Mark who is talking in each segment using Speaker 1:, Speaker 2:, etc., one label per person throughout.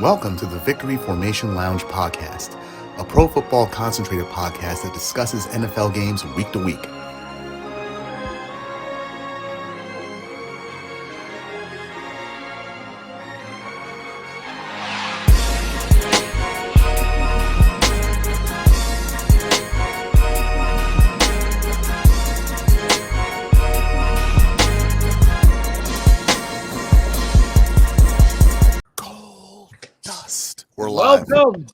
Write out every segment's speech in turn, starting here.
Speaker 1: Welcome to the Victory Formation Lounge podcast, a pro football concentrated podcast that discusses NFL games week to week. We're live.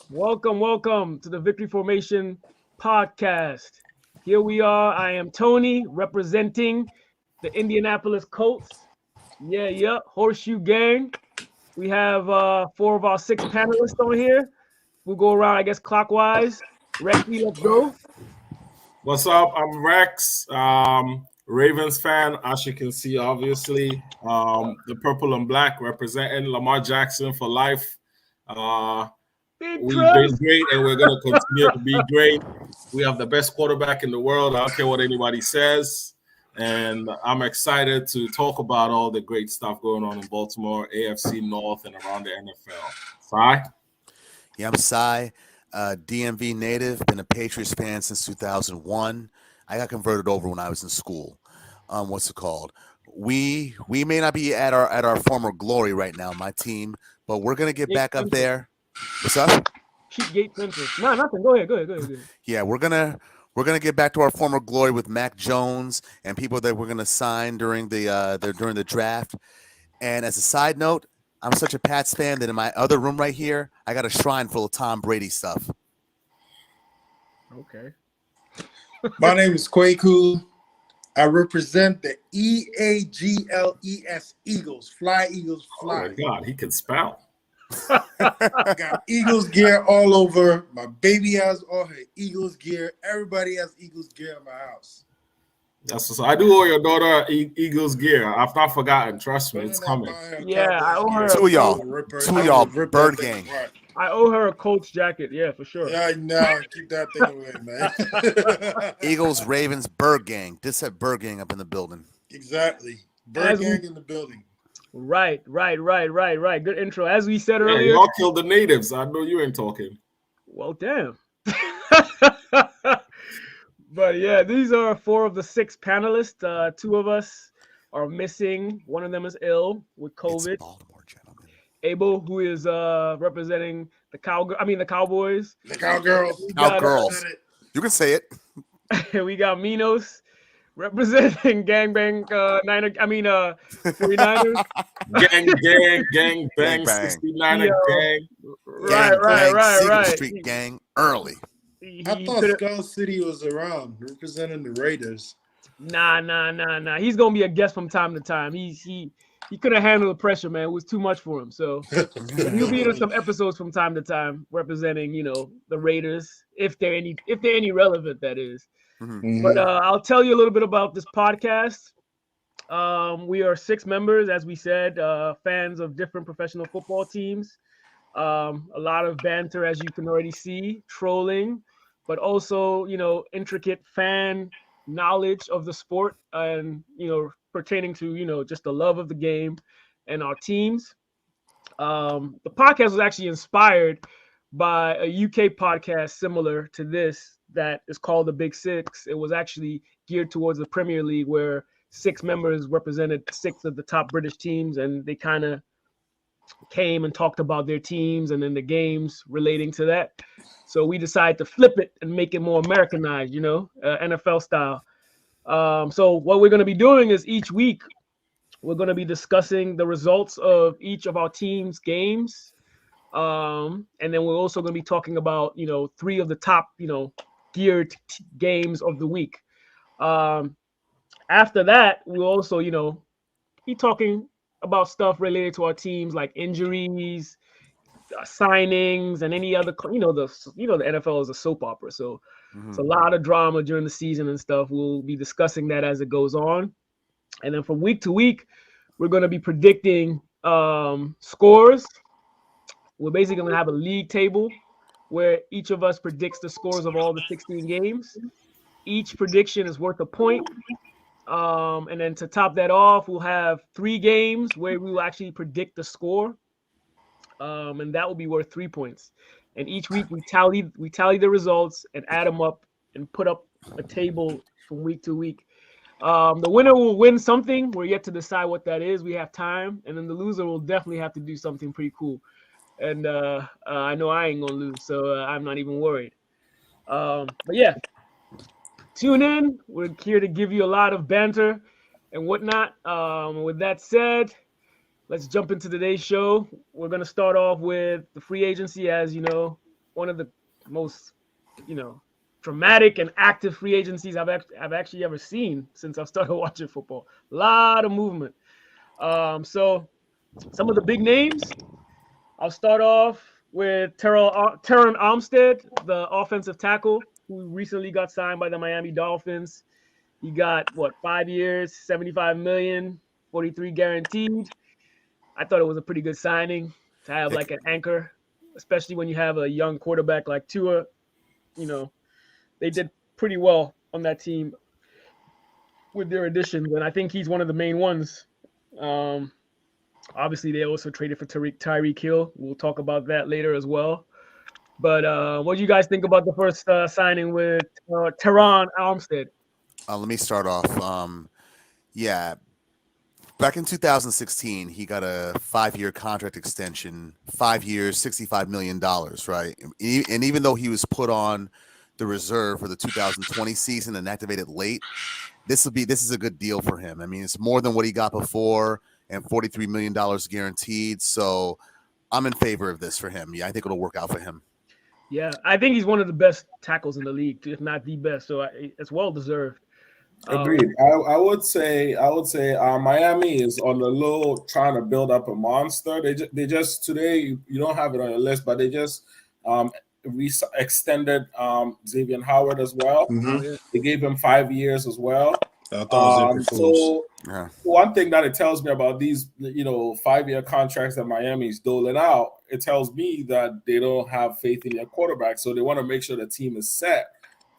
Speaker 2: Welcome to the Victory Formation podcast. Here we are. I am Tony, representing the Indianapolis Colts. Yeah, Horseshoe Gang. We have 4 of our 6 panelists on here. We'll go around, I guess, clockwise. Rexy, let's go.
Speaker 3: What's up? I'm Rex, Ravens fan, as you can see, obviously. The purple and black representing Lamar Jackson for life. We've been great, and we're going to continue to be great. We have the best quarterback in the world. I don't care what anybody says. And I'm excited to talk about all the great stuff going on in Baltimore, AFC North, and around the NFL. Sai?
Speaker 1: Yeah, I'm Sai, DMV native, been a Patriots fan since 2001. I got converted over when I was in school. What's it called? We may not be at our former glory right now, my team, but we're gonna get back up there. What's up?
Speaker 2: Cheap gate center. No, nothing. Go ahead.
Speaker 1: Yeah, we're gonna get back to our former glory with Mac Jones and people that we're gonna sign during the draft. And as a side note, I'm such a Pats fan that in my other room right here, I got a shrine full of Tom Brady stuff.
Speaker 2: Okay.
Speaker 4: My name is Kwaku. I represent the EAGLES Eagles. Fly, Eagles, fly.
Speaker 3: Oh, my God, he can spell.
Speaker 4: I got Eagles gear all over. My baby has all her Eagles gear. Everybody has Eagles gear in my house.
Speaker 3: That's so I do owe your daughter Eagles gear. I've not forgotten. Trust me, it's coming.
Speaker 2: Yeah, I owe her.
Speaker 1: Two of y'all, Bird Gang.
Speaker 4: Right.
Speaker 2: I owe her a Colts jacket. Yeah, for sure.
Speaker 4: Yeah, no, keep that thing away, man.
Speaker 1: Eagles, Ravens, Bird Gang. This had Bird Gang up in the building.
Speaker 4: Exactly. Bird Gang in the building.
Speaker 2: Right. Good intro. As we said earlier.
Speaker 3: Yeah, y'all killed the natives. I know you ain't talking.
Speaker 2: Well, damn. But yeah, these are 4 of the 6 panelists. 2 of us are missing. One of them is ill with COVID.
Speaker 1: It's Baltimore, gentlemen.
Speaker 2: Abel, who is representing the Cowboys.
Speaker 4: The Cowgirls.
Speaker 1: Cowgirls. You can say it.
Speaker 2: We got Minos representing gangbang 49ers.
Speaker 3: Gang bang 69er gang.
Speaker 2: Right.
Speaker 1: Street gang early.
Speaker 4: I thought Skull City was around representing the Raiders.
Speaker 2: Nah. He's gonna be a guest from time to time. He couldn't handle the pressure, man. It was too much for him. So he'll be in some episodes from time to time, representing, the Raiders, if they're any relevant, that is.
Speaker 1: Mm-hmm.
Speaker 2: But I'll tell you a little bit about this podcast. We are 6 members, as we said, fans of different professional football teams. A lot of banter, as you can already see, trolling, but also, intricate fan knowledge of the sport and, pertaining to, just the love of the game and our teams. The podcast was actually inspired by a UK podcast similar to this that is called The Big Six. It was actually geared towards the Premier League, where 6 members represented 6 of the top British teams, and they kind of came and talked about their teams and then the games relating to that. So we decided to flip it and make it more Americanized, NFL style. So what we're going to be doing is each week we're going to be discussing the results of each of our team's games. And then we're also going to be talking about, 3 of the top, geared games of the week. After that, we'll also, be talking about stuff related to our teams, like injuries, signings, and any other, the NFL is a soap opera. So it's a lot of drama during the season and stuff. We'll be discussing that as it goes on. And then from week to week, we're going to be predicting scores. We're basically going to have a league table where each of us predicts the scores of all the 16 games. Each prediction is worth a point. And then to top that off, we'll have 3 games where we will actually predict the score. and that will be worth 3 points. And each week we tally the results and add them up and put up a table from week to week. The winner will win something. We're yet to decide what that is. We have time, and then the loser will definitely have to do something pretty cool. And I know I ain't gonna lose, so I'm not even worried. But yeah, tune in. We're here to give you a lot of banter and whatnot. With that said, let's jump into today's show. We're gonna start off with the free agency, as you know, one of the most, dramatic and active free agencies I've actually ever seen since I've started watching football. A lot of movement. So some of the big names. I'll start off with Teron Armstead, the offensive tackle who recently got signed by the Miami Dolphins. He got 5 years, $75 million, 43 guaranteed. I thought it was a pretty good signing to have like an anchor, especially when you have a young quarterback like Tua. They did pretty well on that team with their additions, and I think he's one of the main ones. Obviously, they also traded for Tyreek Hill. We'll talk about that later as well. But what do you guys think about the first signing with Teron Armstead?
Speaker 1: Let me start off. Back in 2016, he got a 5-year contract extension, 5 years, $65 million, right? And even though he was put on the reserve for the 2020 season and activated late, this is a good deal for him. I mean, it's more than what he got before, and $43 million guaranteed. So I'm in favor of this for him. Yeah, I think it'll work out for him.
Speaker 2: Yeah, I think he's one of the best tackles in the league, if not the best. So it's well deserved.
Speaker 3: Agreed. I would say Miami is on the low trying to build up a monster. They just today, you don't have it on your list, but they just extended Xavier Howard as well.
Speaker 4: Mm-hmm.
Speaker 3: They gave him 5 years as well.
Speaker 4: I thought it was
Speaker 3: so one thing that it tells me about these 5-year contracts that Miami's doling out, it tells me that they don't have faith in their quarterback, so they want to make sure the team is set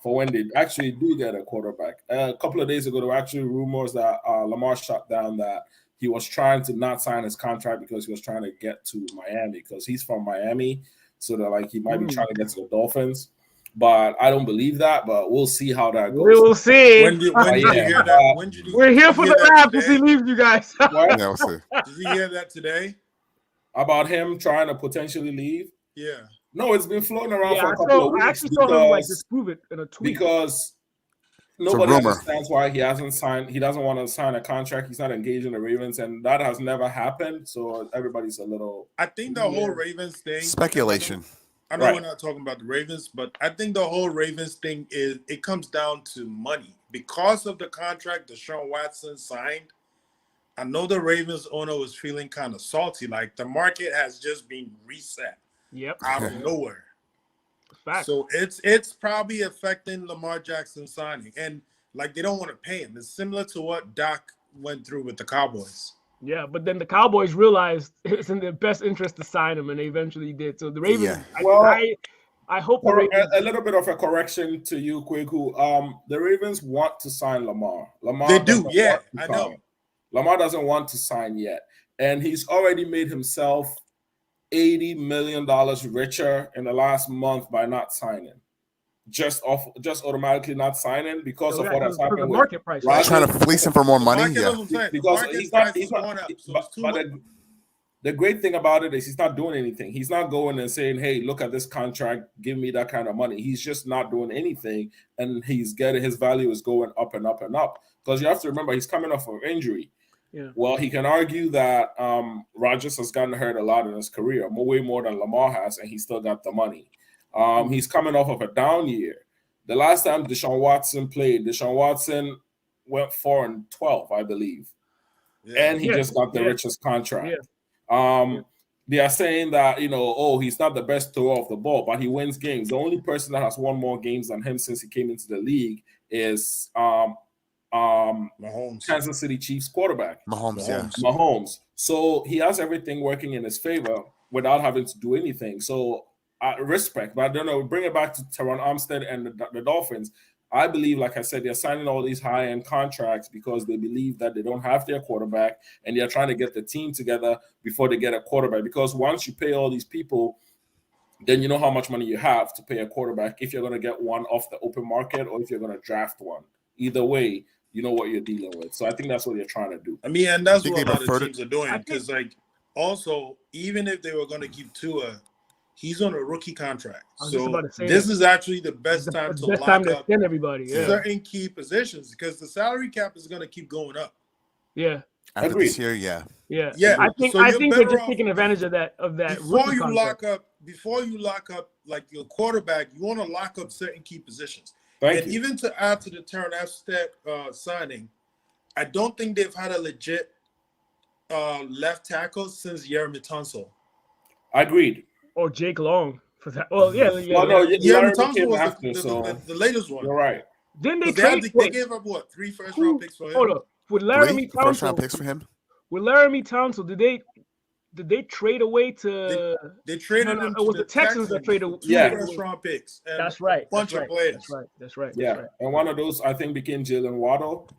Speaker 3: for when they actually do get a quarterback. A couple of days ago, there were actually rumors that Lamar shot down that he was trying to not sign his contract because he was trying to get to Miami because he's from Miami, so that he might be trying to get to the Dolphins. But I don't believe that. But we'll see how that goes.
Speaker 2: We will see.
Speaker 4: When did you hear that?
Speaker 2: We're here for the laugh if he leaves you guys.
Speaker 1: Yeah, we'll see.
Speaker 4: Did you hear that today?
Speaker 3: About him trying to potentially leave?
Speaker 4: Yeah.
Speaker 3: No, it's been floating around for a couple of weeks.
Speaker 2: I actually saw him disprove it in a tweet.
Speaker 3: Because nobody understands why he hasn't signed. He doesn't want to sign a contract. He's not engaged in the Ravens, and that has never happened. So everybody's a little.
Speaker 4: I think the whole Ravens thing.
Speaker 1: Speculation.
Speaker 4: I know we're not talking about the Ravens, but I think the whole Ravens thing it comes down to money. Because of the contract Deshaun Watson signed, I know the Ravens owner was feeling kind of salty. Like the market has just been reset.
Speaker 2: Yep.
Speaker 4: Out of nowhere.
Speaker 2: Fact.
Speaker 4: So it's probably affecting Lamar Jackson signing. And they don't want to pay him. It's similar to what Doc went through with the Cowboys.
Speaker 2: Yeah, but then the Cowboys realized it's in their best interest to sign him, and they eventually did. So the Ravens, I hope the Ravens,
Speaker 3: a little bit of a correction to you, Kweku. The Ravens want to sign Lamar.
Speaker 4: They do, yeah, I know.
Speaker 3: Lamar doesn't want to sign yet, and he's already made himself $80 million richer in the last month by not signing. Just automatically not signing because of what has happened with
Speaker 2: market price.
Speaker 1: Right? Trying to fleece him for more money.
Speaker 3: Because he's not. The great thing about it is he's not doing anything. He's not going and saying, "Hey, look at this contract. Give me that kind of money." He's just not doing anything, and his value is going up and up and up. Because you have to remember, he's coming off of injury.
Speaker 2: Yeah.
Speaker 3: Well, he can argue that Rodgers has gotten hurt a lot in his career, way more than Lamar has, and he still got the money. He's coming off of a down year. The last time Deshaun Watson played, Deshaun Watson went 4-12, I believe, and he just got the richest contract.
Speaker 2: Yeah.
Speaker 3: They are saying that he's not the best thrower of the ball, but he wins games. The only person that has won more games than him since he came into the league is
Speaker 4: Mahomes,
Speaker 3: Kansas City Chiefs quarterback.
Speaker 1: Mahomes.
Speaker 3: So he has everything working in his favor without having to do anything. So respect, but I don't know. Bring it back to Teron Armstead and the Dolphins. I believe, like I said, they're signing all these high-end contracts because they believe that they don't have their quarterback, and they're trying to get the team together before they get a quarterback. Because once you pay all these people, then you know how much money you have to pay a quarterback if you're going to get one off the open market or if you're going to draft one. Either way, you know what you're dealing with. So I think that's what they're trying to do.
Speaker 4: I mean, and that's
Speaker 1: think
Speaker 4: what a
Speaker 1: they
Speaker 4: lot of
Speaker 1: prefer
Speaker 4: teams are doing. Because, like, also, even if they were going to keep Tua, he's on a rookie contract.
Speaker 2: I was just
Speaker 4: So
Speaker 2: about to say
Speaker 4: this
Speaker 2: that.
Speaker 4: is actually the best time to lock up
Speaker 2: extend everybody. Yeah.
Speaker 4: certain key positions because the salary cap is going to keep going up.
Speaker 2: Yeah.
Speaker 1: After
Speaker 3: Agreed.
Speaker 1: this year, yeah.
Speaker 2: Yeah.
Speaker 4: Yeah.
Speaker 2: I think
Speaker 4: So
Speaker 2: I
Speaker 4: you're
Speaker 2: think they're
Speaker 4: better
Speaker 2: just
Speaker 4: off
Speaker 2: taking advantage of that
Speaker 4: before
Speaker 2: rookie
Speaker 4: you
Speaker 2: contract.
Speaker 4: lock up like your quarterback, you want to lock up certain key positions.
Speaker 3: Thank
Speaker 4: And
Speaker 3: you.
Speaker 4: even to add to the Turn signing, I don't think they've had a legit left tackle since Jeremy Tunsil.
Speaker 3: Agreed.
Speaker 2: Or Jake Long for that. Well, yeah.
Speaker 3: Well, no,
Speaker 4: Jeremy
Speaker 3: Laramie
Speaker 4: Tunsil
Speaker 3: came
Speaker 4: was
Speaker 3: after, so
Speaker 4: the latest one.
Speaker 3: you're right.
Speaker 2: Didn't they
Speaker 4: Because
Speaker 2: trade?
Speaker 4: they gave up what 3 first-round picks for him.
Speaker 2: Hold up. With Laramie
Speaker 1: 3 first-round
Speaker 2: Townsend,
Speaker 1: picks for him.
Speaker 2: with Laramie Townsend, did they trade away to?
Speaker 4: They traded
Speaker 2: No,
Speaker 4: him
Speaker 2: it was
Speaker 4: to
Speaker 2: the Texans that traded.
Speaker 4: 2
Speaker 3: Yeah.
Speaker 4: first-round picks. And
Speaker 2: That's right.
Speaker 4: A bunch of players.
Speaker 2: That's right.
Speaker 3: Yeah, and one of those I think became Jalen Waddle.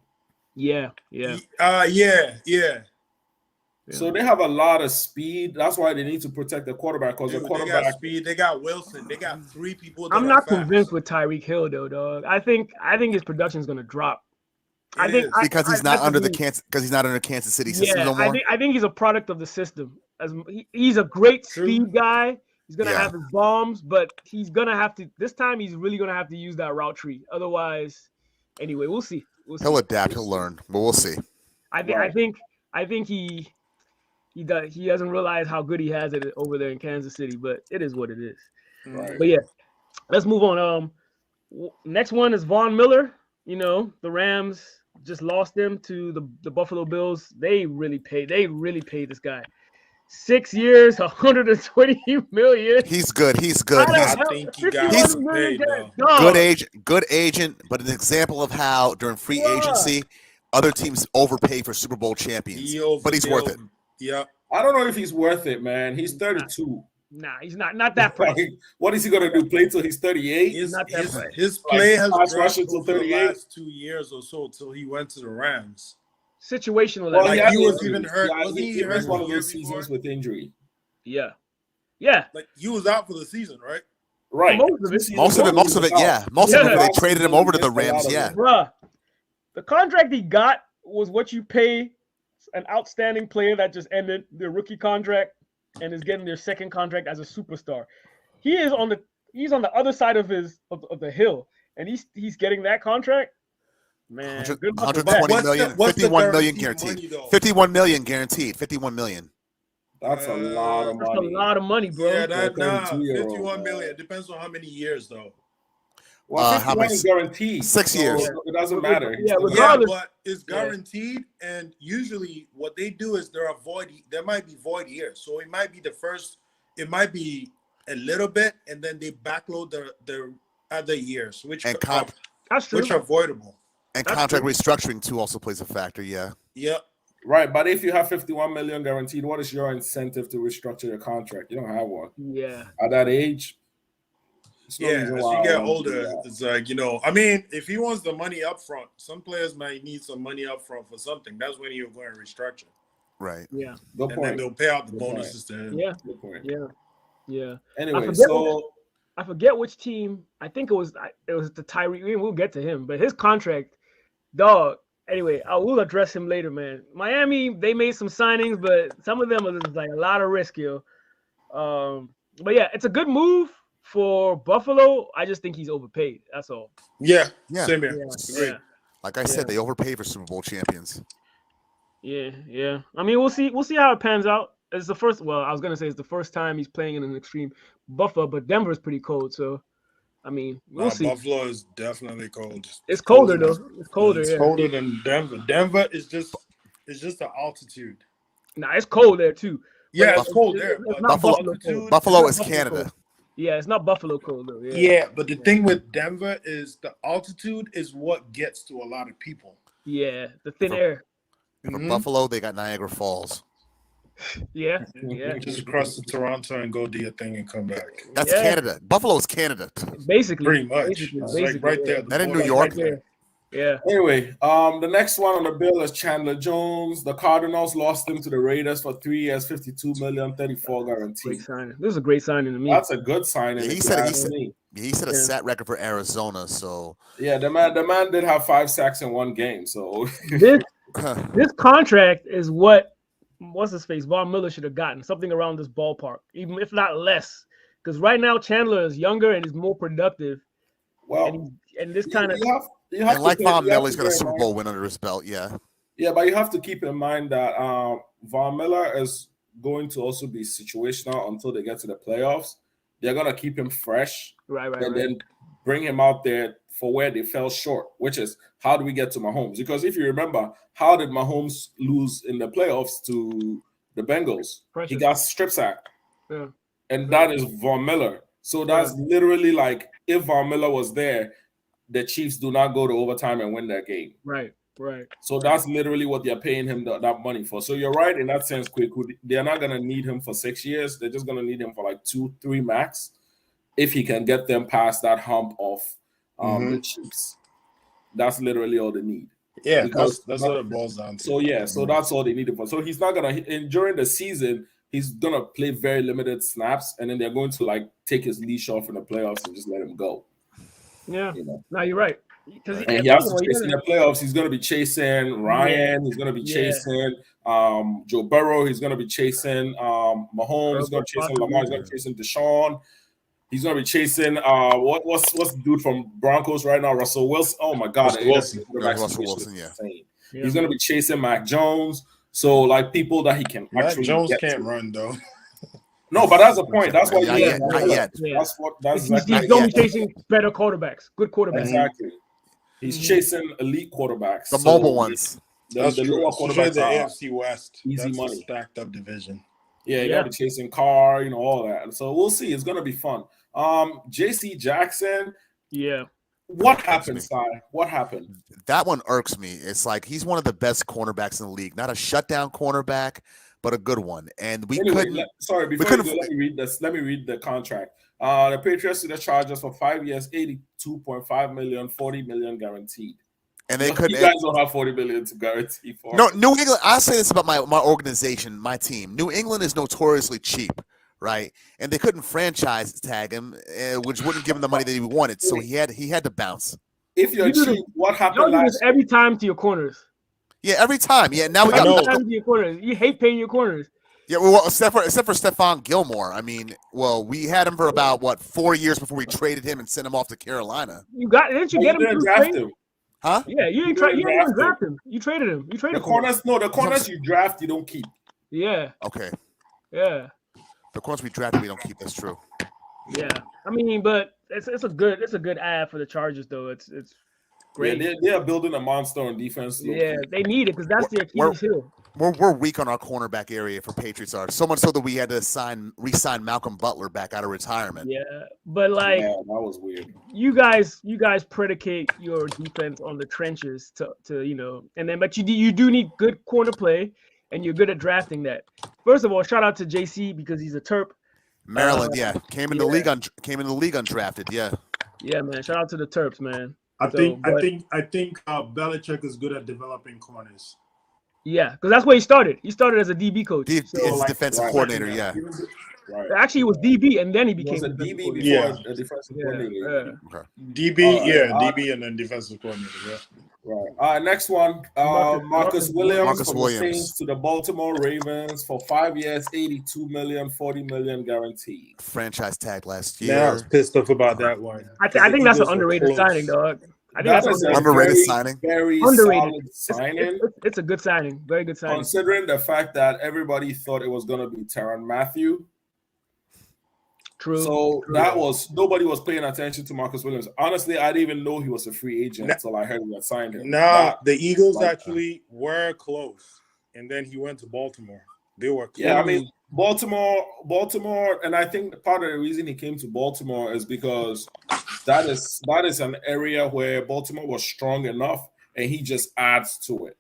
Speaker 2: Yeah.
Speaker 4: Yeah.
Speaker 3: So they have a lot of speed. That's why they need to protect the quarterback because the
Speaker 4: Dude, they got
Speaker 3: quarterback.
Speaker 4: speed. They got Wilson. They got 3 people. That
Speaker 2: I'm
Speaker 4: are
Speaker 2: not
Speaker 4: fast.
Speaker 2: convinced with Tyreek Hill though, dog. I think his production is gonna drop. I
Speaker 4: It
Speaker 2: think
Speaker 4: is.
Speaker 1: Because he's not
Speaker 2: that's
Speaker 1: under the
Speaker 2: me.
Speaker 1: Kansas City system
Speaker 2: Yeah,
Speaker 1: no more.
Speaker 2: I think he's a product of the system. He's a great
Speaker 4: True.
Speaker 2: speed guy. He's gonna
Speaker 1: Yeah.
Speaker 2: have his bombs, but he's gonna have to. This time, he's really gonna have to use that route tree. Otherwise, anyway, we'll see.
Speaker 1: He'll adapt. He'll learn. But we'll see.
Speaker 2: I think he doesn't realize how good he has it over there in Kansas City, but it is what it is.
Speaker 3: Right.
Speaker 2: But yeah, let's move on. Next one is Von Miller. You know, the Rams just lost him to the Buffalo Bills. They really paid this guy. 6 years, $120 million.
Speaker 1: He's good.
Speaker 4: I think he got
Speaker 1: He's-
Speaker 4: paid, though.
Speaker 1: Good agent, but an example of how during free agency, other teams overpay for Super Bowl champions. But he's worth it.
Speaker 4: Yeah.
Speaker 3: I don't know if he's worth it, man. He's 32.
Speaker 2: Nah, he's not that price.
Speaker 3: Like, what is he gonna do? Play till he's 38?
Speaker 4: His play has
Speaker 3: pass
Speaker 4: dropped
Speaker 3: rushing till
Speaker 4: over the
Speaker 3: 38?
Speaker 4: last 2 years or so till he went to the Rams.
Speaker 2: Situational.
Speaker 3: Well,
Speaker 4: Like,
Speaker 3: had
Speaker 4: he was
Speaker 3: injury.
Speaker 4: even hurt.
Speaker 3: Yeah,
Speaker 4: Wasn't he
Speaker 3: it was
Speaker 4: hurt
Speaker 3: one
Speaker 4: the
Speaker 3: of
Speaker 4: year
Speaker 3: those seasons
Speaker 4: before?
Speaker 3: with injury.
Speaker 2: Yeah.
Speaker 4: Like, he was out for the season, right?
Speaker 3: Right.
Speaker 2: Most of it.
Speaker 1: Most of it, yeah. Most of it, they traded him over to the Rams, yeah.
Speaker 2: Bruh, the contract he got was what you pay an outstanding player that just ended their rookie contract and is getting their second contract as a superstar. He's on the other side of the hill, and he's getting that contract. Man, good luck with that.
Speaker 1: 120 million,
Speaker 4: What's the
Speaker 1: 51 million
Speaker 4: guaranteed
Speaker 1: guaranteed.
Speaker 4: money, though?
Speaker 1: 51 million guaranteed. 51 million.
Speaker 3: That's a lot of
Speaker 2: That's a
Speaker 3: money.
Speaker 2: lot of money, bro.
Speaker 4: Yeah,
Speaker 3: For a 32-year-old,
Speaker 4: 51 million. It depends on how many years, though.
Speaker 3: Well,
Speaker 1: how
Speaker 3: 51
Speaker 1: many-
Speaker 3: is guaranteed.
Speaker 1: 6
Speaker 3: so
Speaker 1: years.
Speaker 3: It doesn't matter.
Speaker 2: Yeah,
Speaker 4: Yeah,
Speaker 2: regardless.
Speaker 4: but it's guaranteed, and usually what they do is there might be void years. So it might be it might be a little bit, and then they backload the other years, which
Speaker 1: And
Speaker 2: That's true.
Speaker 4: which are voidable.
Speaker 1: And
Speaker 2: That's
Speaker 1: contract
Speaker 2: true.
Speaker 1: restructuring too also plays a factor, yeah.
Speaker 4: Yeah.
Speaker 3: Right, but if you have 51 million guaranteed, what is your incentive to restructure your contract? You don't have one.
Speaker 2: Yeah.
Speaker 3: At that age, it's no
Speaker 4: Yeah,
Speaker 3: reason
Speaker 4: as
Speaker 3: why
Speaker 4: you
Speaker 3: I
Speaker 4: get
Speaker 3: want to do
Speaker 4: older,
Speaker 3: that.
Speaker 4: it's like, I mean, if he wants the money up front, some players might need some money up front for something. That's when you're going to restructure.
Speaker 1: Right.
Speaker 2: Yeah.
Speaker 3: Good
Speaker 4: And then
Speaker 3: point.
Speaker 4: they'll pay out the
Speaker 3: Good point.
Speaker 4: bonuses to him.
Speaker 2: Yeah.
Speaker 3: Good point.
Speaker 2: Yeah. Yeah.
Speaker 3: Anyway,
Speaker 2: forget
Speaker 3: so
Speaker 2: I forget which team. I think it was the Tyree. We'll get to him, but his contract, dog. Anyway, I will address him later, man. Miami, they made some signings, but some of them are just like a lot of risk, yo. But yeah, it's a good move for Buffalo. I just think he's overpaid. That's all.
Speaker 4: Yeah.
Speaker 1: Yeah.
Speaker 4: Same here.
Speaker 2: Yeah.
Speaker 4: Agreed.
Speaker 1: Like I said, they overpay for Super Bowl champions.
Speaker 2: Yeah. I mean, we'll see how it pans out. It's the first. Well, I was gonna say it's the first time he's playing in an extreme Buffalo, but Denver's pretty cold, so I mean, we'll see.
Speaker 4: Buffalo is definitely cold.
Speaker 2: It's colder though. It's colder.
Speaker 4: It's
Speaker 2: yeah.
Speaker 4: colder than Denver. Denver is just the altitude.
Speaker 2: Nah, it's cold there too.
Speaker 4: Yeah,
Speaker 2: But
Speaker 4: it's cold there.
Speaker 2: It's
Speaker 4: But
Speaker 2: not
Speaker 1: Buffalo-
Speaker 2: Buffalo cold.
Speaker 1: Buffalo
Speaker 2: It's
Speaker 1: is
Speaker 2: not Buffalo
Speaker 1: Canada.
Speaker 2: cold. Yeah, it's not Buffalo cold though. Yeah.
Speaker 4: Yeah, but the thing with Denver is the altitude is what gets to a lot of people.
Speaker 2: Yeah, the thin
Speaker 1: For-
Speaker 2: air.
Speaker 1: And for
Speaker 4: Mhm.
Speaker 1: Buffalo, they got Niagara Falls.
Speaker 2: Yeah.
Speaker 4: Just cross to Toronto and go do your thing and come back.
Speaker 1: That's
Speaker 2: Yeah.
Speaker 1: Canada. Buffalo's Canada.
Speaker 2: Basically.
Speaker 4: Pretty much.
Speaker 2: Basically,
Speaker 4: It's like right there.
Speaker 1: That in New
Speaker 2: Right
Speaker 1: York?
Speaker 2: there. Yeah.
Speaker 3: Anyway, the next one on the bill is Chandler Jones. The Cardinals lost him to the Raiders for 3 years, $52 million, 34 guaranteed.
Speaker 2: Great signing. This is a great signing to me.
Speaker 3: That's a good signing.
Speaker 1: Yeah, he set a set record for Arizona. So
Speaker 3: yeah, the man did have 5 sacks in one game. So
Speaker 2: this contract is what's his face? Von Miller should have gotten something around this ballpark, even if not less. Because right now Chandler is younger and is more productive.
Speaker 3: well,
Speaker 2: and this kind of
Speaker 3: you have
Speaker 1: and like Von Miller, he's
Speaker 3: to
Speaker 1: got a
Speaker 3: bear in
Speaker 1: Super
Speaker 3: mind-
Speaker 1: Bowl win under his belt. Yeah.
Speaker 3: Yeah, but you have to keep in mind that Von Miller is going to also be situational until they get to the playoffs. They're gonna keep him fresh,
Speaker 2: right.
Speaker 3: then bring him out there for where they fell short, which is how do we get to Mahomes? Because if you remember, how did Mahomes lose in the playoffs to the Bengals?
Speaker 2: Pressure.
Speaker 3: He got strip sacked,
Speaker 2: Yeah.
Speaker 3: and that is Von Miller. So that's literally like if Von Miller was there, the Chiefs do not go to overtime and win that game.
Speaker 2: Right.
Speaker 3: So that's literally what they're paying him that money for. So you're right in that sense, Quick. They're not going to need him for 6 years. They're just going to need him for like 2-3 max if he can get them past that hump of the Chiefs. That's literally all they need.
Speaker 4: Yeah,
Speaker 3: Because
Speaker 4: that's what it boils down to.
Speaker 3: So yeah, so that's all they need him for. So he's not going to, during the season, he's going to play very limited snaps, and then they're going to like take his leash off in the playoffs and just let him go.
Speaker 2: Yeah.
Speaker 3: You know?
Speaker 2: No, you're right.
Speaker 3: And he has to chase in the playoffs. He's going to be chasing Ryan. He's going to be chasing Joe Burrow. He's going to be chasing Mahomes. He's going to be chasing Lamar. He's going to be chasing Deshaun. He's going to be chasing what's the dude from Broncos right now? Russell Wilson. Oh my God,
Speaker 1: Russell Wilson. Yeah.
Speaker 3: He's going to be chasing Mac Jones. So like people that he can
Speaker 4: Mac Jones can't run though.
Speaker 3: No, but that's the point. That's why
Speaker 1: not yet.
Speaker 3: That's
Speaker 2: he's going to be chasing better quarterbacks, good quarterbacks.
Speaker 3: Exactly. He's chasing elite quarterbacks.
Speaker 1: The mobile ones.
Speaker 4: That's
Speaker 3: the
Speaker 4: true.
Speaker 3: lower quarterbacks
Speaker 4: The
Speaker 3: are
Speaker 4: AFC West.
Speaker 3: easy
Speaker 4: That's
Speaker 3: money.
Speaker 4: a stacked up division.
Speaker 3: Yeah, you got to be chasing Carr, all that. So we'll see. It's gonna be fun. JC Jackson.
Speaker 2: Yeah.
Speaker 3: What happened, Si? What happened?
Speaker 1: That one irks me. It's like he's one of the best cornerbacks in the league. Not a shutdown cornerback, but a good one. And we couldn't.
Speaker 3: Before you go, let me read this. Let me read the contract. The Patriots to the Chargers for 5 years, $82.5 million, $40 million guaranteed.
Speaker 1: And they couldn't.
Speaker 3: You guys don't have $40 million to guarantee for.
Speaker 1: No, New England. I'll say this about my organization, my team. New England is notoriously cheap, right? And they couldn't franchise tag him, which wouldn't give him the money that he wanted. So he had to bounce.
Speaker 3: If you're cheap, what happened
Speaker 2: last year? Every time to your corners.
Speaker 1: Yeah, every time. Yeah, now we got
Speaker 2: every time to your corners. You hate paying your corners.
Speaker 1: Yeah, well, except for Stephon Gilmore. I mean, we had him for about 4 years before we traded him and sent him off to Carolina.
Speaker 2: Didn't you get him?
Speaker 3: Draft him.
Speaker 1: Huh?
Speaker 2: Yeah, you didn't draft him. You traded him. You traded
Speaker 3: the corners. No, the corners you draft, you don't keep.
Speaker 2: Yeah.
Speaker 1: Okay.
Speaker 2: Yeah.
Speaker 1: The corners we drafted, we don't keep. That's true.
Speaker 2: Yeah, I mean, but it's a good ad for the Chargers, though. It's great.
Speaker 3: Yeah, they are building a monster on defense.
Speaker 2: Yeah, they need it because that's the Achilles heel.
Speaker 1: We're weak on our cornerback area for Patriots are so much so that we had to re-sign Malcolm Butler back out of retirement.
Speaker 2: Yeah, but like
Speaker 3: that was weird.
Speaker 2: You guys predicate your defense on the trenches to and then but you do need good corner play and you're good at drafting that. First of all, shout out to JC because he's a Terp.
Speaker 1: Maryland, came in the league undrafted.
Speaker 2: Yeah, man. Shout out to the Terps, man.
Speaker 4: I think Belichick is good at developing corners.
Speaker 2: Yeah, because that's where he started. He started as a DB coach.
Speaker 1: Defensive coordinator,
Speaker 3: Right.
Speaker 2: Actually, he was DB, and then he became
Speaker 3: a DB before a defensive coordinator.
Speaker 2: Okay.
Speaker 4: DB, and then defensive coordinator. Yeah.
Speaker 3: Right. Next one, Marcus Williams from the
Speaker 1: Williams
Speaker 3: Saints to the Baltimore Ravens for 5 years, $82 million, $40 million guaranteed.
Speaker 1: Franchise tag last year.
Speaker 4: Yeah, I was pissed off about that one.
Speaker 2: I think that's an underrated signing, dog. I think that's
Speaker 3: an
Speaker 1: underrated signing.
Speaker 3: Very
Speaker 2: underrated
Speaker 3: solid signing.
Speaker 2: It's a good signing. Very good signing.
Speaker 3: Considering the fact that everybody thought it was going to be Tyrann Mathieu.
Speaker 2: True.
Speaker 3: So nobody was paying attention to Marcus Williams. Honestly, I didn't even know he was a free agent until I heard we had signed him.
Speaker 4: The Eagles actually were close, and then he went to Baltimore. They were close.
Speaker 3: Yeah, I mean Baltimore, and I think part of the reason he came to Baltimore is because that is an area where Baltimore was strong enough, and he just adds to it.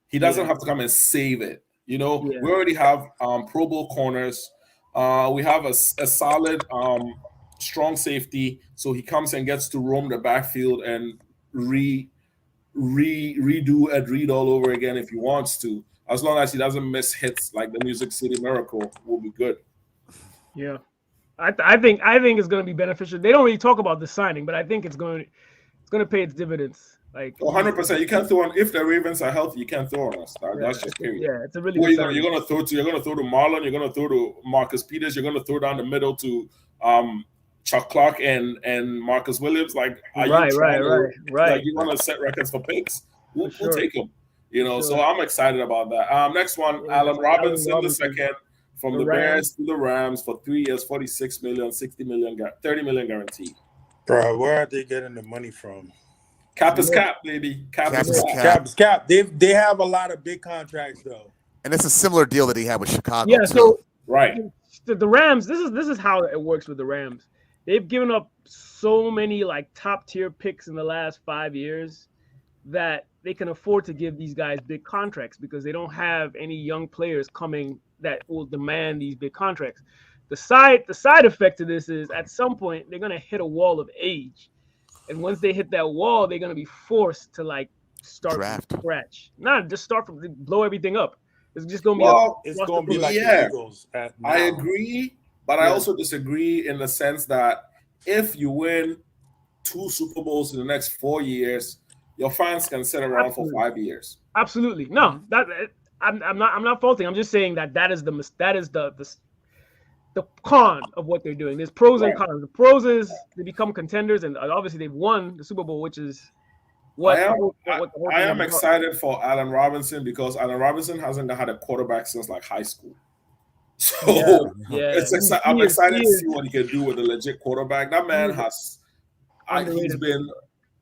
Speaker 3: He doesn't have to come and save it. You know,
Speaker 2: Yeah.
Speaker 3: we already have Pro Bowl corners. We have a solid, strong safety, so he comes and gets to roam the backfield and redo Ed Reed all over again if he wants to. As long as he doesn't miss hits like the Music City Miracle, we'll be good.
Speaker 2: Yeah. I think it's going to be beneficial. They don't really talk about the signing, but I think it's going to pay its dividends. Like
Speaker 3: 100%. You can't throw on if the Ravens are healthy. You can't throw on us. That's just period.
Speaker 2: Yeah, it's a really
Speaker 3: Who
Speaker 2: good
Speaker 3: are
Speaker 2: signing.
Speaker 3: you're gonna throw to? You're gonna throw to Marlon. You're gonna throw to Marcus Peters. You're gonna throw down the middle to Chuck Clark and Marcus Williams. Like, are you trying to like you want to set records for picks? We'll take them. You know, so I'm excited about that. Next one, Allen Robinson the second from the Bears to the Rams for 3 years, 46 million, 60 million, 30 million guaranteed.
Speaker 4: Bro, where are they getting the money from?
Speaker 3: Cap is cap, baby. Cap is
Speaker 4: cap. They have a lot of big contracts though.
Speaker 1: And it's a similar deal that he had with Chicago.
Speaker 2: Yeah, so
Speaker 3: right.
Speaker 2: The Rams, this is how it works with the Rams. They've given up so many like top tier picks in the last 5 years that they can afford to give these guys big contracts because they don't have any young players coming that will demand these big contracts. The side effect of this is at some point they're gonna hit a wall of age. And once they hit that wall, they're gonna be forced to like start from scratch. Not just start from blow everything up. It's just gonna be
Speaker 4: it's gonna be like the Eagles.
Speaker 3: I agree, but I also disagree in the sense that if you win 2 Super Bowls in the next 4 years, your fans can sit around for 5 years.
Speaker 2: Absolutely, no. That I'm not faulting. I'm just saying that is the con of what they're doing. There's pros and cons. The pros is they become contenders, and obviously they've won the Super Bowl, which is what
Speaker 3: I am excited for Allen Robinson because Allen Robinson hasn't had a quarterback since like high school. So I'm excited to see what he can do with a legit quarterback. That man he's been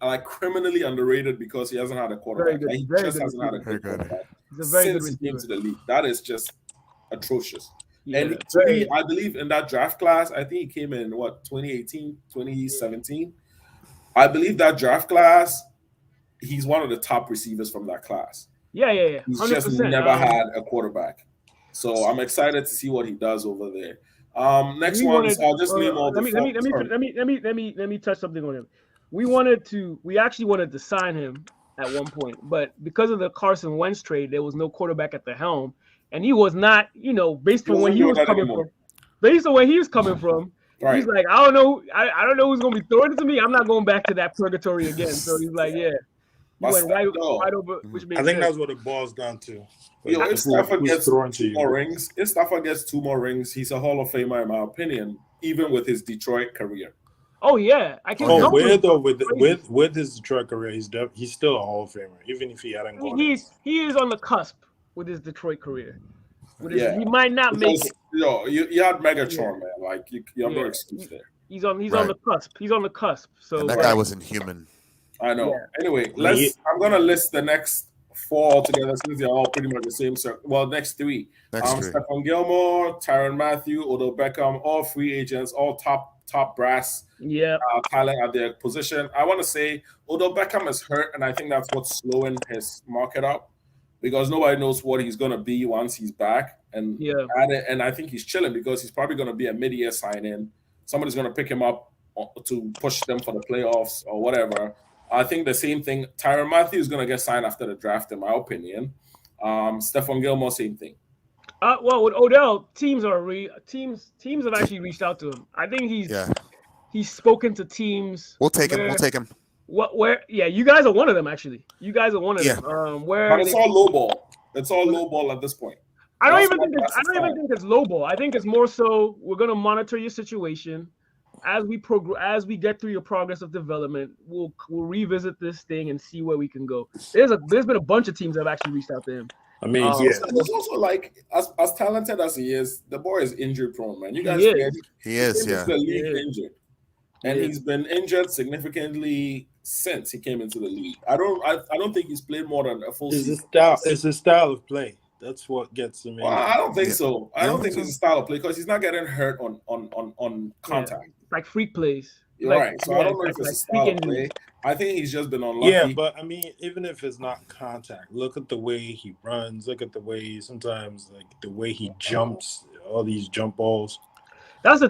Speaker 3: like criminally underrated because he hasn't had a quarterback. Like, he just hasn't had a good quarterback since he came to the league. That is just atrocious. Yeah, and to me, I believe in that draft class, I think he came in 2018, 2017. I believe that draft class, he's one of the top receivers from that class.
Speaker 2: Yeah.
Speaker 3: He's just never had a quarterback. So I'm excited to see what he does over there. Next one, I'll just name all the
Speaker 2: Let me touch something on him. We actually wanted to sign him at one point, but because of the Carson Wentz trade, there was no quarterback at the helm. And he was not, based on where he was coming from. Right. He's like, I don't know who's gonna be throwing it to me. I'm not going back to that purgatory again. So he's like, yeah. He went right over, which makes
Speaker 4: sense. That's what it boils down to.
Speaker 3: If Stafford gets 2 more rings, he's a Hall of Famer in my opinion, even with his Detroit career.
Speaker 2: Oh yeah, I can.
Speaker 4: With his Detroit career, he's still a Hall of Famer, even if he hadn't gone.
Speaker 2: He is on the cusp with his Detroit career. He might not make it.
Speaker 3: You had Megatron, man. Like you have no excuse there.
Speaker 2: He's on the cusp. He's on the cusp. So
Speaker 1: and that guy wasn't human.
Speaker 3: I know. Yeah. Anyway, I'm gonna list the next 4 altogether since they're all pretty much the same. Well, next 3. Stephon Gilmore, Tyrann Mathieu, Odell Beckham, all free agents, all top brass talent at their position. I want to say Odell Beckham is hurt, and I think that's what's slowing his market up. Because nobody knows what he's going to be once he's back. And I think he's chilling because he's probably going to be a mid-year sign-in. Somebody's going to pick him up to push them for the playoffs or whatever. I think the same thing. Tyrann Mathieu is going to get signed after the draft, in my opinion. Stephon Gilmore, same thing.
Speaker 2: Well, with Odell, teams have actually reached out to him. I think he's spoken to teams.
Speaker 1: We'll take him.
Speaker 2: You guys are one of them actually. You guys are one of them.
Speaker 3: But it's all low ball. It's all low ball at this point.
Speaker 2: I don't even think it's low ball. I think it's more so we're gonna monitor your situation as we get through your progress of development. We'll revisit this thing and see where we can go. There's been a bunch of teams that have actually reached out to him.
Speaker 3: I mean, there's also like as talented as he is, the boy is injury prone, man. You guys,
Speaker 1: he is
Speaker 3: the league injured. And he's been injured significantly since he came into the league. I don't think he's played more than a full season.
Speaker 4: It's his style of play. That's what gets him in.
Speaker 3: Well, I don't think so. I don't think it's a style of play because he's not getting hurt on contact.
Speaker 2: Like freak plays.
Speaker 3: You're
Speaker 2: Like,
Speaker 3: right. So
Speaker 2: yeah,
Speaker 3: I don't know if
Speaker 2: like
Speaker 3: it's a
Speaker 2: freak
Speaker 3: style of
Speaker 2: injuries.
Speaker 3: play. I think he's just been unlucky.
Speaker 4: Yeah, but I mean, even if it's not contact, look at the way he runs. Look at the way sometimes, like the way he jumps, all these jump balls.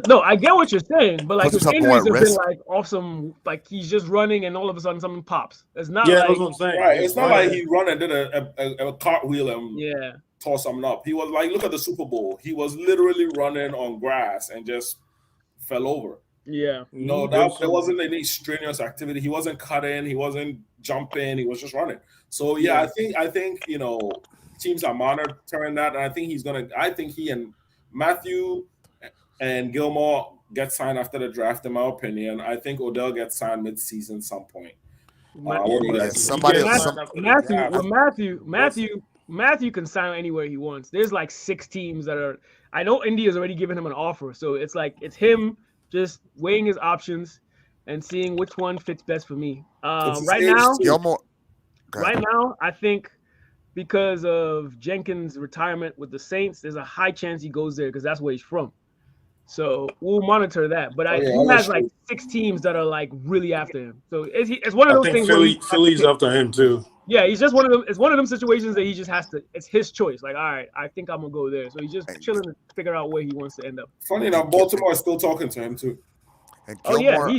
Speaker 2: No, I get what you're saying, but like
Speaker 1: Puts
Speaker 2: his
Speaker 1: himself more
Speaker 2: injuries
Speaker 1: at
Speaker 2: have been
Speaker 1: risk.
Speaker 2: like awesome. Like he's just running and all of a sudden something pops. It's not
Speaker 4: Yeah,
Speaker 2: like
Speaker 4: that's what I'm saying.
Speaker 3: Right.
Speaker 4: He's
Speaker 3: It's not
Speaker 4: running.
Speaker 3: like he run and did a cartwheel and
Speaker 2: yeah,
Speaker 3: toss something up. He was like, look at the Super Bowl. He was literally running on grass and just fell over.
Speaker 2: yeah.
Speaker 3: No,
Speaker 4: There's
Speaker 3: there
Speaker 4: some-
Speaker 3: wasn't any strenuous activity. He wasn't cutting. He wasn't jumping. He was just running. So yeah, I think teams are monitoring that, and I think he's gonna. I think he and Matthew and Gilmore get signed after the draft. In my opinion, I think Odell gets signed mid-season some point. What do you guys think?
Speaker 1: somebody-
Speaker 3: He gets
Speaker 1: some-
Speaker 3: signed after the draft.
Speaker 2: Matthew can sign anywhere he wants. There's like 6 teams that are. I know India's already given him an offer, so it's like it's him just weighing his options and seeing which one fits best for me.
Speaker 3: It's his
Speaker 2: Right
Speaker 3: age,
Speaker 2: now,
Speaker 3: too.
Speaker 1: Gilmore. Go ahead.
Speaker 2: right now, I think because of Jenkins' retirement with the Saints, there's a high chance he goes there because that's where he's from. So we'll monitor that. But
Speaker 3: yeah,
Speaker 2: he
Speaker 3: that's
Speaker 2: has like
Speaker 3: true.
Speaker 2: 6 teams that are like really after him. So it's one of
Speaker 4: I
Speaker 2: those
Speaker 4: think
Speaker 2: things. Where
Speaker 4: Philly's after him too.
Speaker 2: yeah, he's just one of them. It's one of them situations that he just has to. It's his choice. Like, all right, I think I'm gonna go there. So he's just chilling to figure out where he wants to end up.
Speaker 3: Funny enough, Baltimore is still talking to him too.
Speaker 1: And
Speaker 2: Oh yeah,
Speaker 1: Gilmore,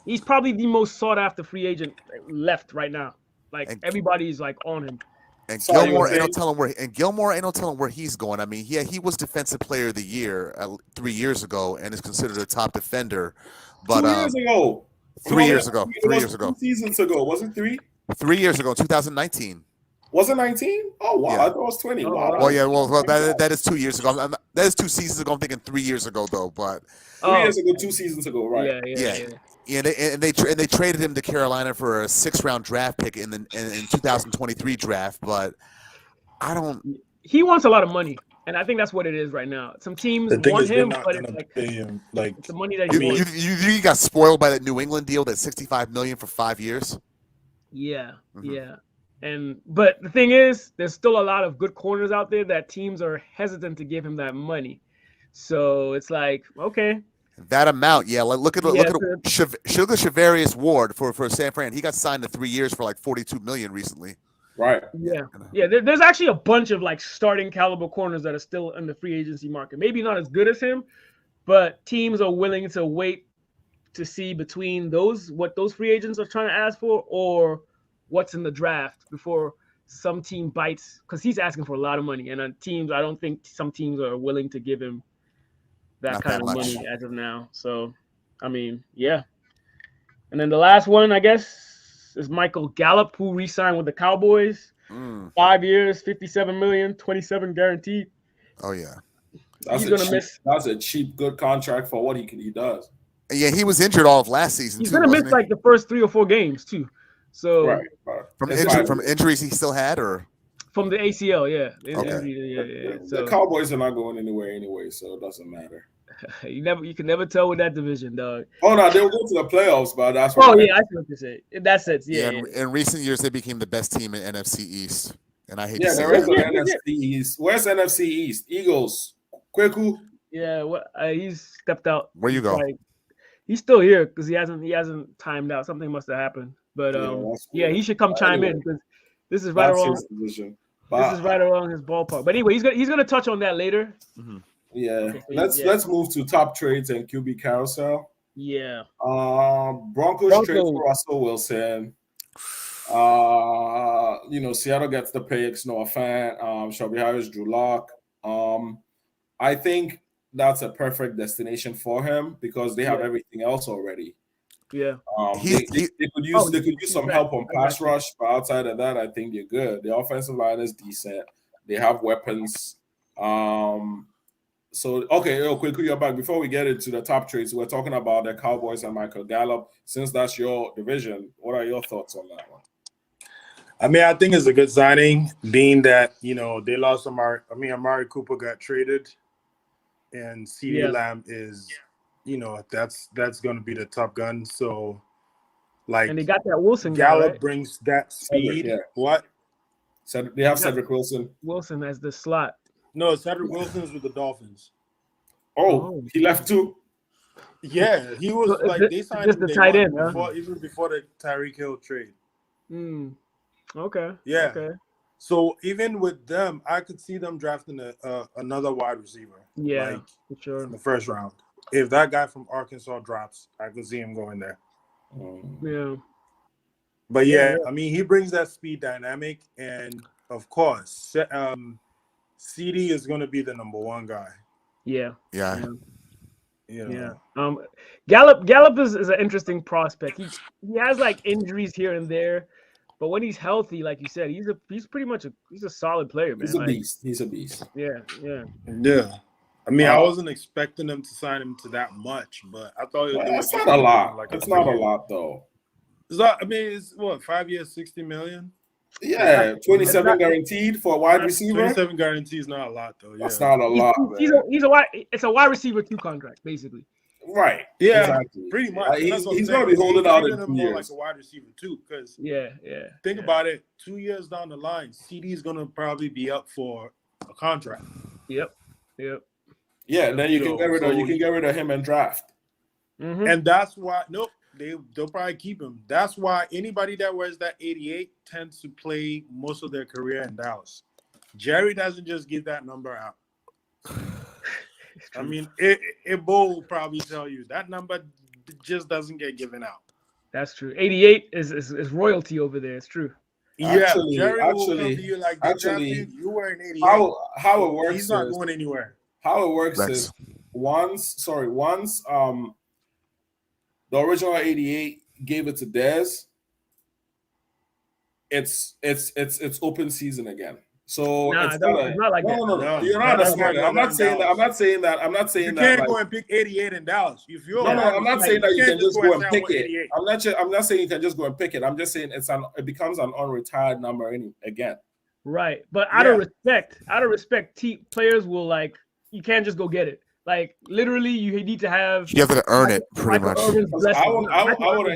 Speaker 2: he's probably the most sought after free agent left right now. Like
Speaker 1: And-
Speaker 2: everybody's like on him.
Speaker 1: And
Speaker 3: Sorry,
Speaker 1: Gilmore,
Speaker 3: you
Speaker 1: ain't no
Speaker 3: were saying?
Speaker 1: telling where. And Gilmore, ain't no telling where he's going. I mean, yeah, he was Defensive Player of the Year 3 years ago, and is considered a top defender. But
Speaker 3: 2 years ago.
Speaker 1: 3 years ago,
Speaker 3: It
Speaker 1: 3
Speaker 3: was
Speaker 1: years ago,
Speaker 3: 2 seasons ago. Was it 3?
Speaker 1: 3 years ago, 2019.
Speaker 3: Was it 19? Oh wow,
Speaker 1: Yeah.
Speaker 3: I thought it was 20.
Speaker 2: Oh,
Speaker 3: Wow.
Speaker 2: wow.
Speaker 1: Well, yeah, well, that is 2 years ago. That is 2 seasons ago. I'm thinking 3 years ago though. But
Speaker 3: 3 years ago, 2 seasons ago, right?
Speaker 2: Yeah.
Speaker 1: yeah, they traded him to Carolina for a 6th-round draft pick in 2023 draft. But I don't.
Speaker 2: He wants a lot of money, and I think that's what it is right now. Some teams
Speaker 4: The thing
Speaker 2: want
Speaker 4: is, they're
Speaker 2: him,
Speaker 4: not
Speaker 2: but
Speaker 4: gonna
Speaker 2: it's like
Speaker 4: pay him. Like
Speaker 2: it's the money that he
Speaker 1: You,
Speaker 2: wants.
Speaker 1: you got spoiled by that New England deal, that $65 million for 5 years.
Speaker 2: Yeah,
Speaker 1: Mhm.
Speaker 2: yeah. But the thing is, there's still a lot of good corners out there that teams are hesitant to give him that money. So it's like, okay,
Speaker 1: That amount, yeah. Like look at
Speaker 2: Yeah,
Speaker 1: Shavarius Ward for San Fran. He got signed to 3 years for like $42 million recently.
Speaker 3: Right.
Speaker 2: yeah. There's actually a bunch of like starting caliber corners that are still in the free agency market. Maybe not as good as him, but teams are willing to wait to see between what those free agents are trying to ask for or what's in the draft before some team bites, because he's asking for a lot of money, and I don't think some teams are willing to give him that
Speaker 1: Not
Speaker 2: kind
Speaker 1: that
Speaker 2: of
Speaker 1: much.
Speaker 2: money as of now. So, I mean, yeah. And then the last one, I guess, is Michael Gallup, who re-signed with the Cowboys. 5 years, $57 million, 27 guaranteed.
Speaker 1: Oh yeah.
Speaker 3: That's
Speaker 2: He's
Speaker 3: a
Speaker 2: gonna
Speaker 3: cheap,
Speaker 2: miss.
Speaker 3: That's a cheap, good contract for what he does.
Speaker 1: Yeah, he was injured all of last season
Speaker 2: He's
Speaker 1: too.
Speaker 2: gonna miss
Speaker 1: Wasn't he?
Speaker 2: like the first 3 or 4 games too. So
Speaker 3: Right.
Speaker 1: From injuries he still had, or
Speaker 2: from the ACL, yeah.
Speaker 1: Okay.
Speaker 2: Yeah.
Speaker 3: The
Speaker 2: So
Speaker 3: Cowboys are not going anywhere anyway, so it doesn't matter.
Speaker 2: you can never tell with that division, dog.
Speaker 3: Oh no, they'll go to the playoffs, but that's what
Speaker 2: Oh
Speaker 3: I meant.
Speaker 2: yeah, I see what you say. In that sense, yeah.
Speaker 1: in recent years they became the best team in NFC East, and I hate to
Speaker 3: Yeah,
Speaker 1: say
Speaker 3: the rest of
Speaker 1: that.
Speaker 3: the NFC East. Where's NFC East? Eagles. Kweku.
Speaker 2: Yeah, he's stepped out.
Speaker 1: Where you go?
Speaker 2: He's still here because he hasn't timed out. Something must have happened. But
Speaker 3: that's
Speaker 2: yeah,
Speaker 3: weird.
Speaker 2: he should come chime in
Speaker 3: Anyway,
Speaker 2: because this is right
Speaker 3: That's
Speaker 2: around
Speaker 3: his division.
Speaker 2: this is right around his ballpark. But anyway, he's gonna touch on that later.
Speaker 3: Yeah.
Speaker 2: Okay, so
Speaker 3: Let's move to top trades and QB carousel.
Speaker 2: Yeah.
Speaker 3: Broncos trade for Russell Wilson. Seattle gets the picks, Noah Fant, Shelby Harris, Drew Lock. I think that's a perfect destination for him because they have everything else already.
Speaker 2: Yeah.
Speaker 3: They could use some help on pass rush, but outside of that, I think they're good. The offensive line is decent. They have weapons. So okay, real quick, you're back. Before we get into the top trades, we're talking about the Cowboys and Michael Gallup. Since that's your division, what are your thoughts on that one?
Speaker 4: I mean, I think it's a good signing, being that they lost Amari Cooper got traded, and CeeDee Lamb is, that's going to be the top gun. So,
Speaker 2: And they got that Wilson guy,
Speaker 4: Gallup
Speaker 2: right?
Speaker 4: brings that speed.
Speaker 3: Yeah.
Speaker 4: What?
Speaker 3: So they have Cedric Wilson.
Speaker 2: Wilson as the slot.
Speaker 4: No, Cedric Wilson's with the Dolphins.
Speaker 3: Oh, he left too.
Speaker 4: Yeah, he was
Speaker 2: So
Speaker 4: like they signed
Speaker 2: just
Speaker 4: him
Speaker 2: the
Speaker 4: day
Speaker 2: tight
Speaker 4: one
Speaker 2: end, huh?
Speaker 4: even before the Tyreek Hill trade.
Speaker 2: Okay.
Speaker 4: Yeah.
Speaker 2: Okay.
Speaker 4: So even with them, I could see them drafting another wide receiver.
Speaker 2: Yeah,
Speaker 4: like
Speaker 2: for sure.
Speaker 4: in the first round. If that guy from Arkansas drops, I could see him going there.
Speaker 2: Yeah.
Speaker 4: But yeah, I mean, he brings that speed dynamic, and of course, CD is going to be the number one guy.
Speaker 2: Yeah.
Speaker 1: Yeah.
Speaker 4: You know.
Speaker 2: Yeah. Gallup is an interesting prospect. He has like injuries here and there, but when he's healthy, like you said, he's pretty much a solid player, man.
Speaker 5: He's a
Speaker 2: Like,
Speaker 5: beast. He's a beast.
Speaker 2: yeah.
Speaker 4: Yeah. I mean, I wasn't expecting them to sign him to that much, but I thought
Speaker 5: That's not a lot. It's not a lot, though.
Speaker 4: I mean, it's what, 5 years, 60 million?
Speaker 5: Yeah, 27 guaranteed for a wide receiver.
Speaker 4: 27 guarantees is not a lot, though. Yeah.
Speaker 5: That's not a lot.
Speaker 2: It's a wide receiver 2 contract, basically.
Speaker 5: Right.
Speaker 4: Yeah,
Speaker 5: exactly.
Speaker 4: pretty much.
Speaker 5: He's going to be holding out in 2 years.
Speaker 4: Like a wide receiver too, because
Speaker 2: think
Speaker 4: about it. 2 years down the line, CD is going to probably be up for a contract.
Speaker 2: Yep.
Speaker 5: Yeah, and then you can get rid of him and draft.
Speaker 4: And that's why they'll probably keep him. That's why anybody that wears that 88 tends to play most of their career in Dallas. Jerry doesn't just give that number out. I mean, Bo will probably tell you that number just doesn't get given out.
Speaker 2: That's true. 88 is royalty over there. It's true.
Speaker 4: Yeah, Jerry will come to you like, you were an 88.
Speaker 5: How it works?
Speaker 4: He's not going anywhere.
Speaker 5: How it works is once the original 88 gave it to Dez, it's open season again. So it's
Speaker 2: not like that.
Speaker 5: No, you're not understanding. I'm not saying that.
Speaker 4: You can't go and pick 88 in Dallas. If you're
Speaker 5: I'm not saying that you can just go and pick it. I'm not saying you can just go and pick it. I'm just saying it becomes an unretired number again.
Speaker 2: Right, but out of respect, players will like. You can't just go get it. Like literally, you need to have.
Speaker 1: You have to earn it, pretty much.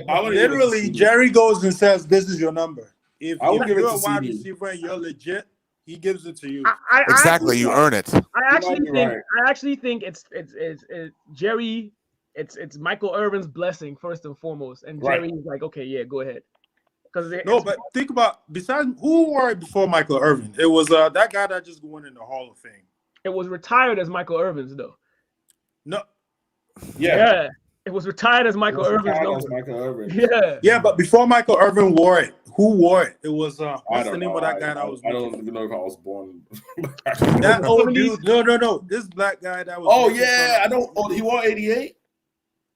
Speaker 4: Literally, Jerry goes and says, "This is your number." If
Speaker 5: give
Speaker 4: you're
Speaker 5: it
Speaker 4: a
Speaker 5: to
Speaker 4: wide
Speaker 5: CD.
Speaker 4: receiver and you're legit, he gives it to you.
Speaker 1: Exactly, you earn it.
Speaker 2: I actually think it's Jerry. It's Michael Irvin's blessing first and foremost, and Jerry's like, okay, yeah, go ahead.
Speaker 4: But think about besides who were it before Michael Irvin? It was that guy that just went in the Hall of Fame.
Speaker 2: It was retired as Michael Irvin's though.
Speaker 4: No.
Speaker 2: Yeah. It was retired as Michael Irvin's number.
Speaker 4: Yeah, but before Michael Irvin wore it, who wore it? It was what's the name of that guy that was?
Speaker 5: I don't even know if I was born.
Speaker 4: That old dude. No. This black guy that was.
Speaker 5: Oh yeah, I don't. Oh, he wore 88.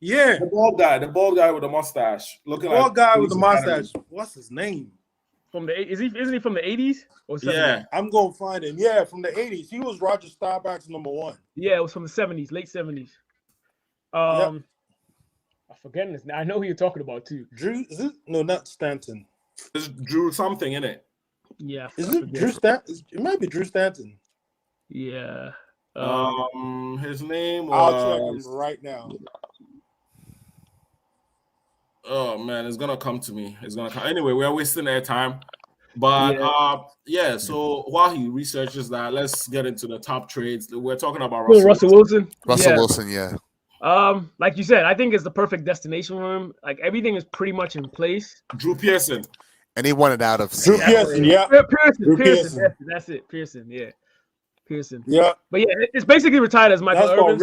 Speaker 4: Yeah,
Speaker 5: the bald guy with the mustache, looking
Speaker 4: bald guy with the mustache. What's his name?
Speaker 2: Isn't he from the 80s? Or 70s?
Speaker 4: Yeah, I'm gonna find him. Yeah, from the 80s. He was Roger Staubach's number 1.
Speaker 2: Yeah, it was from the 70s, late 70s. I'm forgetting this now. I know who you're talking about too.
Speaker 4: Drew? Is it? No, not Stanton.
Speaker 5: It's Drew something, isn't it?
Speaker 2: Yeah.
Speaker 4: Is it Drew Stanton? It might be Drew Stanton.
Speaker 2: Yeah.
Speaker 5: His name was.
Speaker 4: I'll check him right now.
Speaker 5: Oh man, it's gonna come to me. It's gonna come. Anyway, we're wasting their time. But so while he researches that, let's get into the top trades. We're talking about
Speaker 2: Russell Wilson.
Speaker 1: Russell Wilson, yeah.
Speaker 2: Like you said, I think it's the perfect destination for him. Like everything is pretty much in place.
Speaker 5: Drew Pearson.
Speaker 1: And he wanted out of
Speaker 4: Drew Pearson, yeah.
Speaker 2: Pearson. That's it. Pearson, yeah. Pearson.
Speaker 4: Yeah.
Speaker 2: But yeah, it's basically retired as Michael Irvin.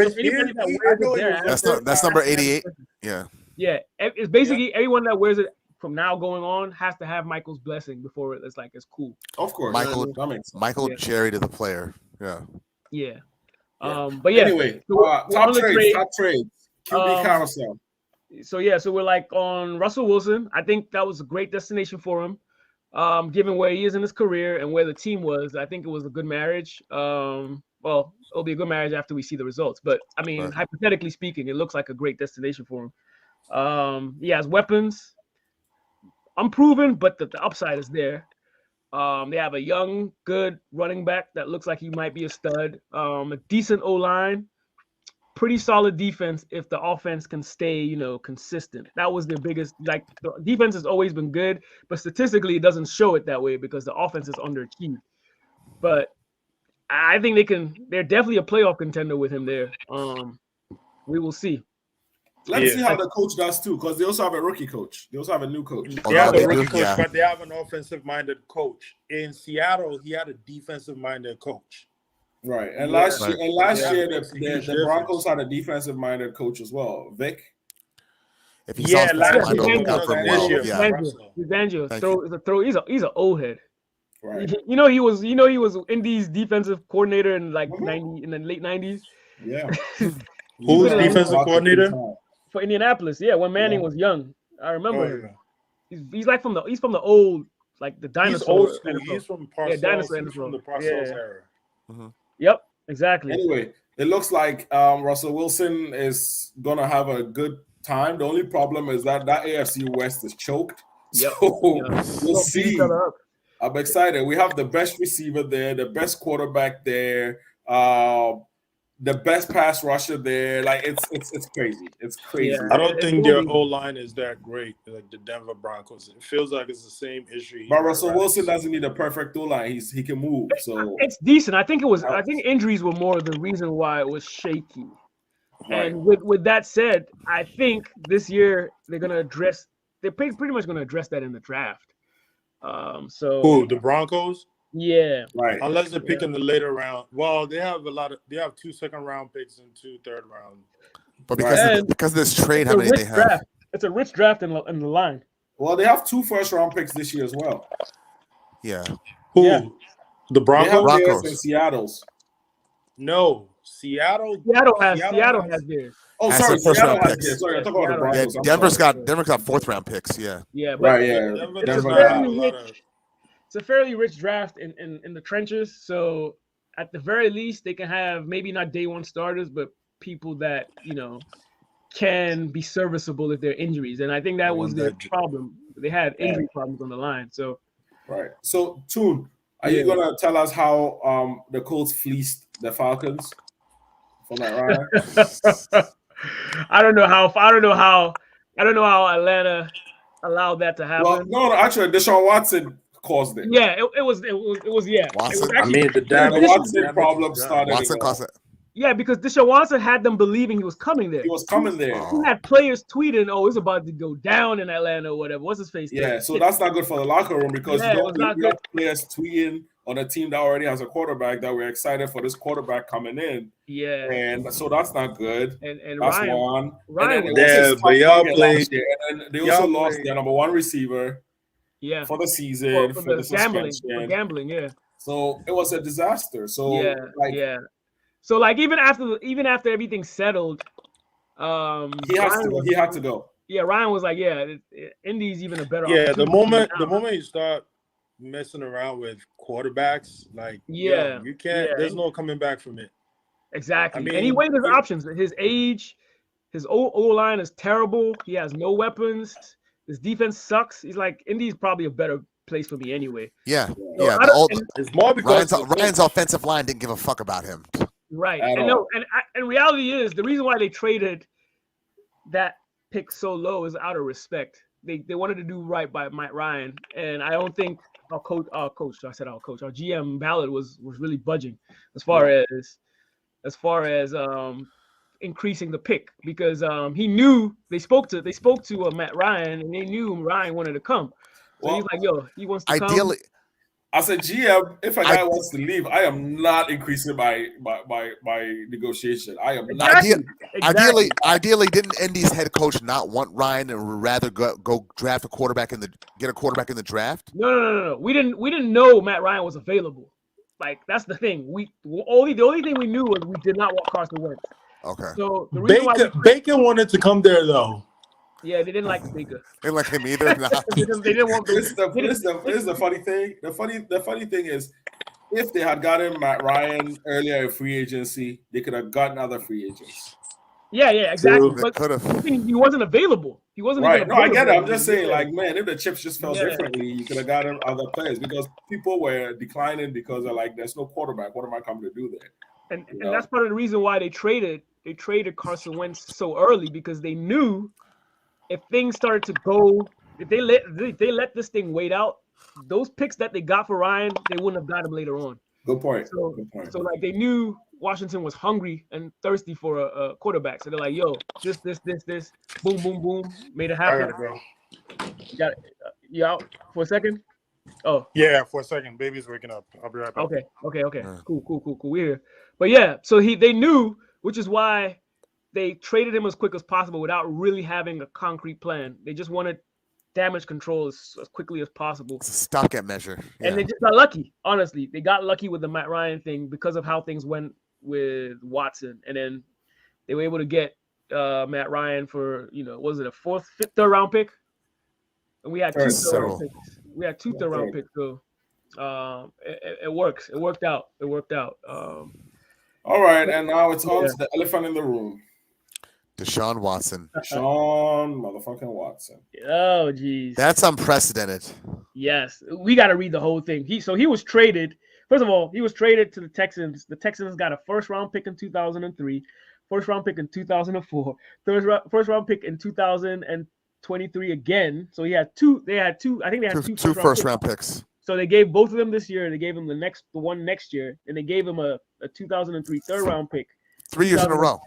Speaker 1: That's number 88. Yeah.
Speaker 2: Yeah. It's basically everyone that wears it from now going on has to have Michael's blessing before it's cool.
Speaker 5: Of course.
Speaker 1: Michael Jerry to the player. Yeah.
Speaker 2: Yeah. But yeah.
Speaker 5: Anyway, top trades. QB carousel.
Speaker 2: So we're like on Russell Wilson. I think that was a great destination for him. Given where he is in his career and where the team was, I think it was a good marriage. Well, it'll be a good marriage after we see the results. But I mean, hypothetically speaking, it looks like a great destination for him. He has weapons. Unproven, but the upside is there. They have a young, good running back that looks like he might be a stud. A decent O-line. Pretty solid defense if the offense can stay, consistent. That was their biggest. Like the defense has always been good, but statistically it doesn't show it that way because the offense is underachieved. But I think they're definitely a playoff contender with him there. We will see.
Speaker 5: Let's see how the coach does too, because they also have a rookie coach. They also have a new coach.
Speaker 4: They have
Speaker 1: they
Speaker 4: a rookie
Speaker 1: do,
Speaker 4: coach,
Speaker 1: yeah.
Speaker 4: but they have an offensive-minded coach. In Seattle, he had a defensive-minded coach.
Speaker 5: Right. And
Speaker 4: Yeah.
Speaker 5: last year,
Speaker 4: Makes a huge
Speaker 5: the Broncos
Speaker 4: difference.
Speaker 5: had a defensive-minded coach as well, Vic.
Speaker 1: If he's
Speaker 4: Yeah,
Speaker 1: on
Speaker 4: last
Speaker 1: mind,
Speaker 2: year,
Speaker 1: look out for him
Speaker 4: this
Speaker 1: well.
Speaker 4: year.
Speaker 1: Yeah.
Speaker 2: Evangelio,
Speaker 1: Thank
Speaker 2: he's an old head.
Speaker 5: Right.
Speaker 2: He was Indy's defensive coordinator in like in the late 90s.
Speaker 5: Yeah.
Speaker 4: Who's defensive coordinator?
Speaker 2: For Indianapolis? Yeah, when Manning was young. I remember him. He's from the old, like the dinosaur.
Speaker 4: He's old school.
Speaker 2: NFL.
Speaker 4: He's from Parcells.
Speaker 2: Dinosaur
Speaker 4: He's from the
Speaker 2: NFL.
Speaker 4: Parcells era.
Speaker 1: Mm-hmm.
Speaker 2: Yep, exactly.
Speaker 5: Anyway, it looks like Russell Wilson is gonna have a good time. The only problem is that AFC West is choked.
Speaker 2: Yep.
Speaker 5: So we'll
Speaker 2: Don't beat
Speaker 5: see.
Speaker 2: each other up.
Speaker 5: I'm excited. We have the best receiver there, the best quarterback there, the best pass rusher there. Like it's crazy. It's crazy.
Speaker 2: Yeah.
Speaker 4: I don't think their O-line is that great, like the Denver Broncos. It feels like it's the same issue.
Speaker 5: But Russell Wilson doesn't need a perfect O-line. He can move. So
Speaker 2: It's decent. I think injuries were more the reason why it was shaky.
Speaker 5: Right.
Speaker 2: And with that said, I think this year they're pretty much gonna address that in the draft. So
Speaker 4: who, the Broncos?
Speaker 2: Yeah.
Speaker 5: Right.
Speaker 4: Unless they're picking the later round. Well, they have 2 second-round picks and 2 third-round.
Speaker 1: But because of this trade, how many they have?
Speaker 2: Draft. It's a rich draft in the line.
Speaker 5: Well, they have 2 first-round picks this year as well.
Speaker 1: Yeah.
Speaker 4: Who?
Speaker 2: Yeah.
Speaker 4: The Broncos?
Speaker 5: They have theirs and Seattle's.
Speaker 4: No. Seattle
Speaker 2: has theirs.
Speaker 5: Oh,
Speaker 1: Has
Speaker 5: sorry,
Speaker 1: some first round
Speaker 5: Seattle has
Speaker 1: picks.
Speaker 5: theirs. Sorry, I talking about the
Speaker 1: Yeah,
Speaker 5: Broncos.
Speaker 1: Denver's got 4th round picks. Yeah.
Speaker 2: Yeah, but
Speaker 5: Right, yeah.
Speaker 2: It's a fairly rich draft in the trenches. So at the very least, they can have maybe not day one starters, but people that can be serviceable if there are injuries. And I think that was their problem. They had injury problems on the line. So
Speaker 5: right. So Toon, are you gonna tell us how the Colts fleeced the Falcons from that Ryan?
Speaker 2: I don't know how Atlanta allowed that to happen.
Speaker 5: Well, no, actually, Deshaun Watson caused it.
Speaker 2: Yeah, it was
Speaker 1: Watson.
Speaker 5: The Watson problem started.
Speaker 1: Watson caused it.
Speaker 2: Yeah, because Deshaun Watson had them believing he was coming there.
Speaker 5: He was coming there.
Speaker 2: He had players tweeting, "Oh, it's about to go down in Atlanta or whatever." What's his face?
Speaker 5: Yeah, so that's not good for the locker room because
Speaker 2: Yeah,
Speaker 5: you
Speaker 2: it was not
Speaker 5: have
Speaker 2: good.
Speaker 5: players tweeting on a team that already has a quarterback that we're excited for this quarterback coming in.
Speaker 2: Yeah,
Speaker 5: And so that's not good.
Speaker 2: and
Speaker 5: That's
Speaker 2: Ryan,
Speaker 5: one.
Speaker 2: Ryan,
Speaker 5: And then
Speaker 4: but y'all played.
Speaker 5: and then they also lost their number 1 receiver
Speaker 2: yeah,
Speaker 5: for the season, for the
Speaker 2: gambling,
Speaker 5: suspension.
Speaker 2: yeah.
Speaker 5: So it was a disaster. So
Speaker 2: Yeah. So like even after everything settled,
Speaker 5: he had to go.
Speaker 2: Yeah, Ryan was like, Indy's even a better.
Speaker 4: Yeah, the
Speaker 2: opportunity
Speaker 4: moment you start messing around with quarterbacks, like you can't. There's no coming back from it.
Speaker 2: Exactly.
Speaker 4: I mean,
Speaker 2: and he weighed his options. His age, his O-line is terrible. He has no weapons. His defense sucks. He's like, Indy's probably a better place for me anyway.
Speaker 1: Yeah.
Speaker 2: So
Speaker 1: Yeah.
Speaker 4: It's more because
Speaker 1: Ryan's offensive line didn't give a fuck about him.
Speaker 2: Right. And reality is the reason why they traded that pick so low is out of respect. They wanted to do right by Mike Ryan, and I don't think our GM Ballard was really budging as far as increasing the pick because he knew they spoke to Matt Ryan and they knew Ryan wanted to come. So he's like, he wants to come.
Speaker 5: As a GM, if a guy wants to leave, I am not increasing my negotiation. I am not.
Speaker 1: Ideally, didn't Indy's head coach not want Ryan and would rather go draft a quarterback get a quarterback in the draft?
Speaker 2: No. We didn't know Matt Ryan was available. Like that's the thing. The only thing we knew was we did not want Carson Wentz.
Speaker 1: Okay.
Speaker 2: So the reason
Speaker 4: Baker wanted to come there though.
Speaker 2: Yeah, they didn't like Baker.
Speaker 1: They didn't like him either. Nah.
Speaker 2: they didn't want Baker.
Speaker 5: This is the funny thing. The funny thing is, if they had gotten Matt Ryan earlier in free agency, they could have gotten other free agents.
Speaker 2: Yeah, exactly.
Speaker 1: They could have.
Speaker 2: He wasn't available. He wasn't
Speaker 5: right.
Speaker 2: Even
Speaker 5: no, I get it.
Speaker 2: available.
Speaker 5: I'm just saying, like, man, if the chips just fell differently, you could have gotten other players because people were declining because they're like, there's no quarterback. What am I coming to do there?
Speaker 2: And that's part of the reason why they traded Carson Wentz so early because they knew if things started to go, if they let this thing wait out, those picks that they got for Ryan, they wouldn't have got him later on.
Speaker 5: Good point.
Speaker 2: So like they knew Washington was hungry and thirsty for a quarterback. So they're like, yo, this, boom, boom, boom, made it
Speaker 4: I
Speaker 2: happen.
Speaker 4: gotta go.
Speaker 2: You got you out for a second? Oh,
Speaker 4: Yeah, for a second. Baby's waking up. I'll be right back.
Speaker 2: okay. Cool. We're here. But yeah, so they knew, which is why they traded him as quick as possible without really having a concrete plan. They just wanted damage control as quickly as possible.
Speaker 1: It's a stopgap measure. Yeah.
Speaker 2: And they just got lucky. Honestly, they got lucky with the Matt Ryan thing because of how things went with Watson, and then they were able to get Matt Ryan for was it a third round pick? And we had two third round picks. We had two third round picks, so it works. It worked out.
Speaker 5: All right, and now it's on to the elephant in the room.
Speaker 1: Deshaun Watson.
Speaker 5: Deshaun motherfucking Watson.
Speaker 2: Oh, geez.
Speaker 1: That's unprecedented.
Speaker 2: Yes. We got to read the whole thing. He was traded. First of all, he was traded to the Texans. The Texans got a first-round pick in 2003, first-round pick in 2004, first-round pick in 2023 again. So he had two. They had two. I think they had two
Speaker 1: first-round picks.
Speaker 2: So they gave both of them this year. They gave him the one next year, and they gave him a 2003 third-round pick.
Speaker 1: 3 years in a row.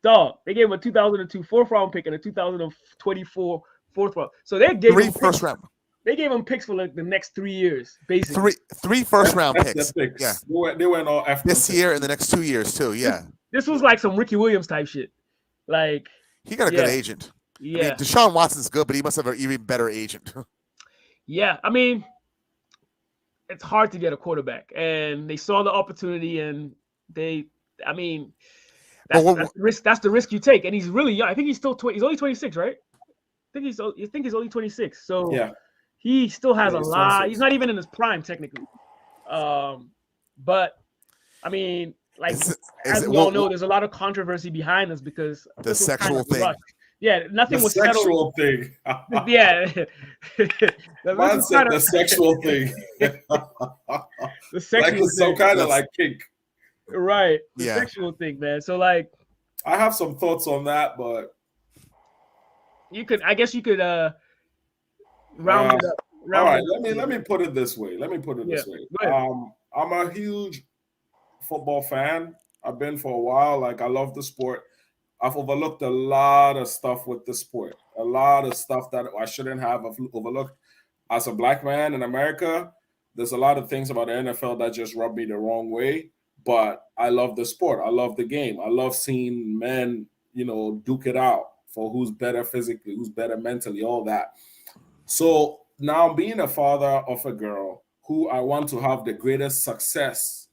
Speaker 2: Dog. They gave him a 2002 fourth-round pick and a 2024 fourth round. So they gave him
Speaker 1: first round.
Speaker 2: They gave him picks for like the next 3 years, basically.
Speaker 1: Three first-round picks.
Speaker 5: Yeah, they went all after
Speaker 1: this year and the next 2 years too. Yeah,
Speaker 2: this was like some Ricky Williams type shit. Like
Speaker 1: he got a good agent.
Speaker 2: Yeah,
Speaker 1: I mean, Deshaun Watson's good, but he must have an even better agent.
Speaker 2: Yeah, I mean, it's hard to get a quarterback, and they saw the opportunity, and that's the risk. That's the risk you take, and he's really young. I think he's still he's only 26, right? I think he's only 26. So
Speaker 5: yeah.
Speaker 2: He still has a lot.
Speaker 5: 26.
Speaker 2: He's not even in his prime technically. But I mean, like as we all know, there's a lot of controversy behind this because
Speaker 1: the sexual thing.
Speaker 2: Yeah, nothing was
Speaker 5: settled.
Speaker 2: Sexual
Speaker 5: thing.
Speaker 2: Yeah.
Speaker 5: Man said the sexual thing.
Speaker 2: The sexual
Speaker 5: like it's some kind of like kink.
Speaker 2: Right. The sexual thing, man. So like
Speaker 5: I have some thoughts on that, but
Speaker 2: I guess you could round it up.
Speaker 5: All right, let me put it this way. I'm a huge football fan. I've been for a while. Like I love the sport. I've overlooked a lot of stuff with the sport. A lot of stuff that I shouldn't have overlooked. As a black man in America, there's a lot of things about the NFL that just rub me the wrong way. But I love the sport. I love the game. I love seeing men, duke it out for who's better physically, who's better mentally, all that. So now being a father of a girl who I want to have the greatest success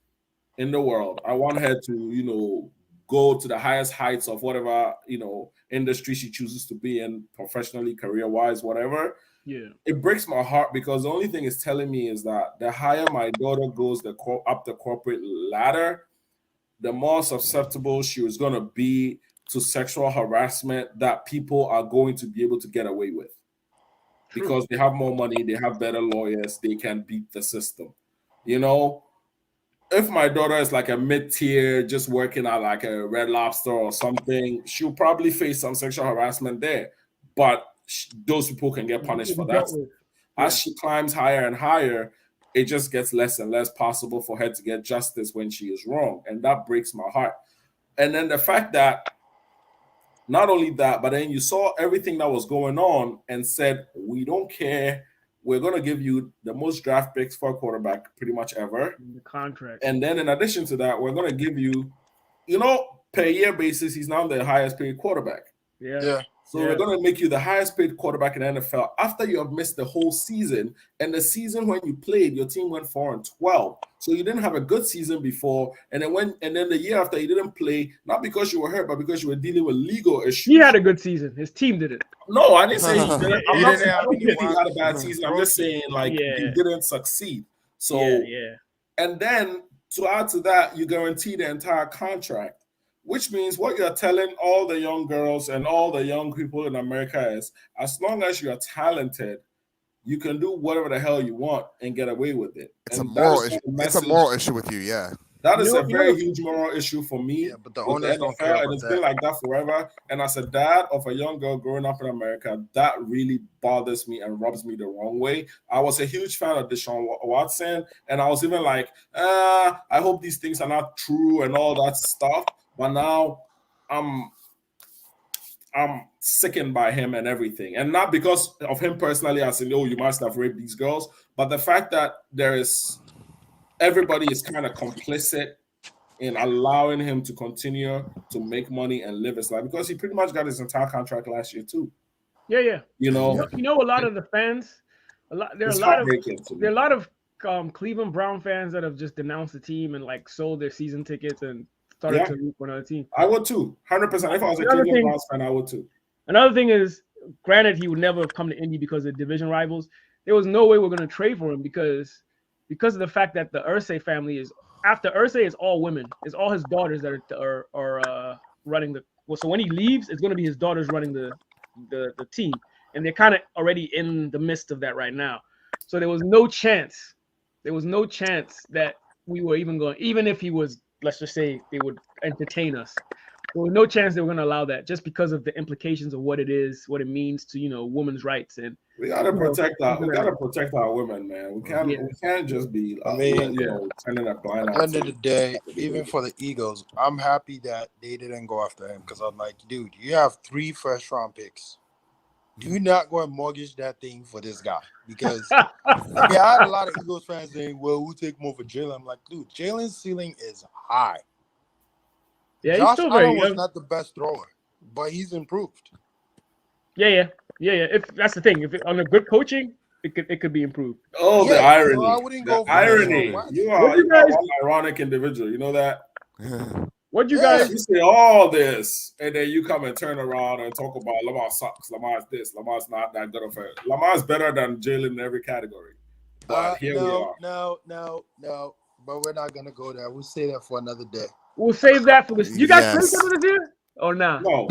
Speaker 5: in the world, I want her to, go to the highest heights of whatever, industry she chooses to be in professionally, career-wise, whatever.
Speaker 2: Yeah.
Speaker 5: It breaks my heart because the only thing it's telling me is that the higher my daughter goes up the corporate ladder, the more susceptible she is going to be to sexual harassment that people are going to be able to get away with. Because they have more money, they have better lawyers, they can beat the system. If my daughter is like a mid-tier, just working at like a Red Lobster or something, she'll probably face some sexual harassment there. But those people can get punished for that. As she climbs higher and higher, it just gets less and less possible for her to get justice when she is wrong. And that breaks my heart. And then the fact that not only that, but then you saw everything that was going on and said, we don't care. We're going to give you the most draft picks for a quarterback pretty much ever.
Speaker 2: The contract.
Speaker 5: And then in addition to that, we're going to give you, per year basis, he's now the highest paid quarterback.
Speaker 2: Yeah.
Speaker 5: So we're going to make you the highest paid quarterback in the NFL after you have missed the whole season. And the season when you played, your team went 4-12. So you didn't have a good season before. And then the year after you didn't play, not because you were hurt, but because you were dealing with legal issues.
Speaker 2: He had a good season. His team did it.
Speaker 5: No, I didn't say he didn't.
Speaker 4: I
Speaker 5: don't think he had a bad season. I'm just saying he didn't succeed. So and then to add to that, you guarantee the entire contract. Which means what you're telling all the young girls and all the young people in America is, as long as you're talented, you can do whatever the hell you want and get away with it.
Speaker 1: It's a moral issue with you, yeah.
Speaker 5: That is a very huge moral issue for me.
Speaker 6: Yeah, but the owners don't care about
Speaker 5: and it's
Speaker 6: that.
Speaker 5: been like that forever. And as a dad of a young girl growing up in America, that really bothers me and rubs me the wrong way. I was a huge fan of Deshaun Watson, and I was even like, I hope these things are not true and all that stuff. But now I'm sickened by him and everything. And not because of him personally, as in, oh, you must have raped these girls, but the fact that everybody is kind of complicit in allowing him to continue to make money and live his life, because he pretty much got his entire contract last year too.
Speaker 2: Yeah.
Speaker 5: You know,
Speaker 2: a lot of the fans, there are a lot of Cleveland Brown fans that have just denounced the team and like sold their season tickets and started to root for another team.
Speaker 5: I would too, 100%. If I was a Cleveland Browns fan, I would too.
Speaker 2: Another thing is, granted, he would never have come to Indy because of division rivals. There was no way we're going to trade for him because of the fact that the Irsay family is, after Irsay, it's all women. It's all his daughters that are running the. Well, so when he leaves, it's going to be his daughters running the team, and they're kind of already in the midst of that right now. So there was no chance. There was no chance that we were even going. Even if he was, let's just say, they would entertain us. There was no chance they were going to allow that, just because of the implications of what it is, what it means to women's rights. And
Speaker 5: we gotta protect our women, man. We can't just be turning a blind eye.
Speaker 6: At the end of the day, even for the Eagles, I'm happy that they didn't go after him, because I'm like, dude, you have 3 first-round picks. Do not go and mortgage that thing for this guy, because I had a lot of Eagles fans saying, "Well, we'll take more for Jalen." I'm like, dude, Jalen's ceiling is high.
Speaker 2: Yeah,
Speaker 6: Josh
Speaker 2: he's still very
Speaker 6: Allen was
Speaker 2: young.
Speaker 6: not the best thrower, but he's improved.
Speaker 2: Yeah. If that's the thing, if under good coaching, it could be improved.
Speaker 5: Oh, the irony!
Speaker 6: So I wouldn't go for
Speaker 5: irony. You are one ironic individual. You know that.
Speaker 2: What you guys?
Speaker 5: You say all this, and then you come and turn around and talk about Lamar sucks. Lamar's this. Lamar's not that good of a. Lamar's better than Jalen in every category. But here we are.
Speaker 6: No. But we're not gonna go there. We'll say that for another day.
Speaker 2: We'll save that for this. You guys play this year or not?
Speaker 6: No.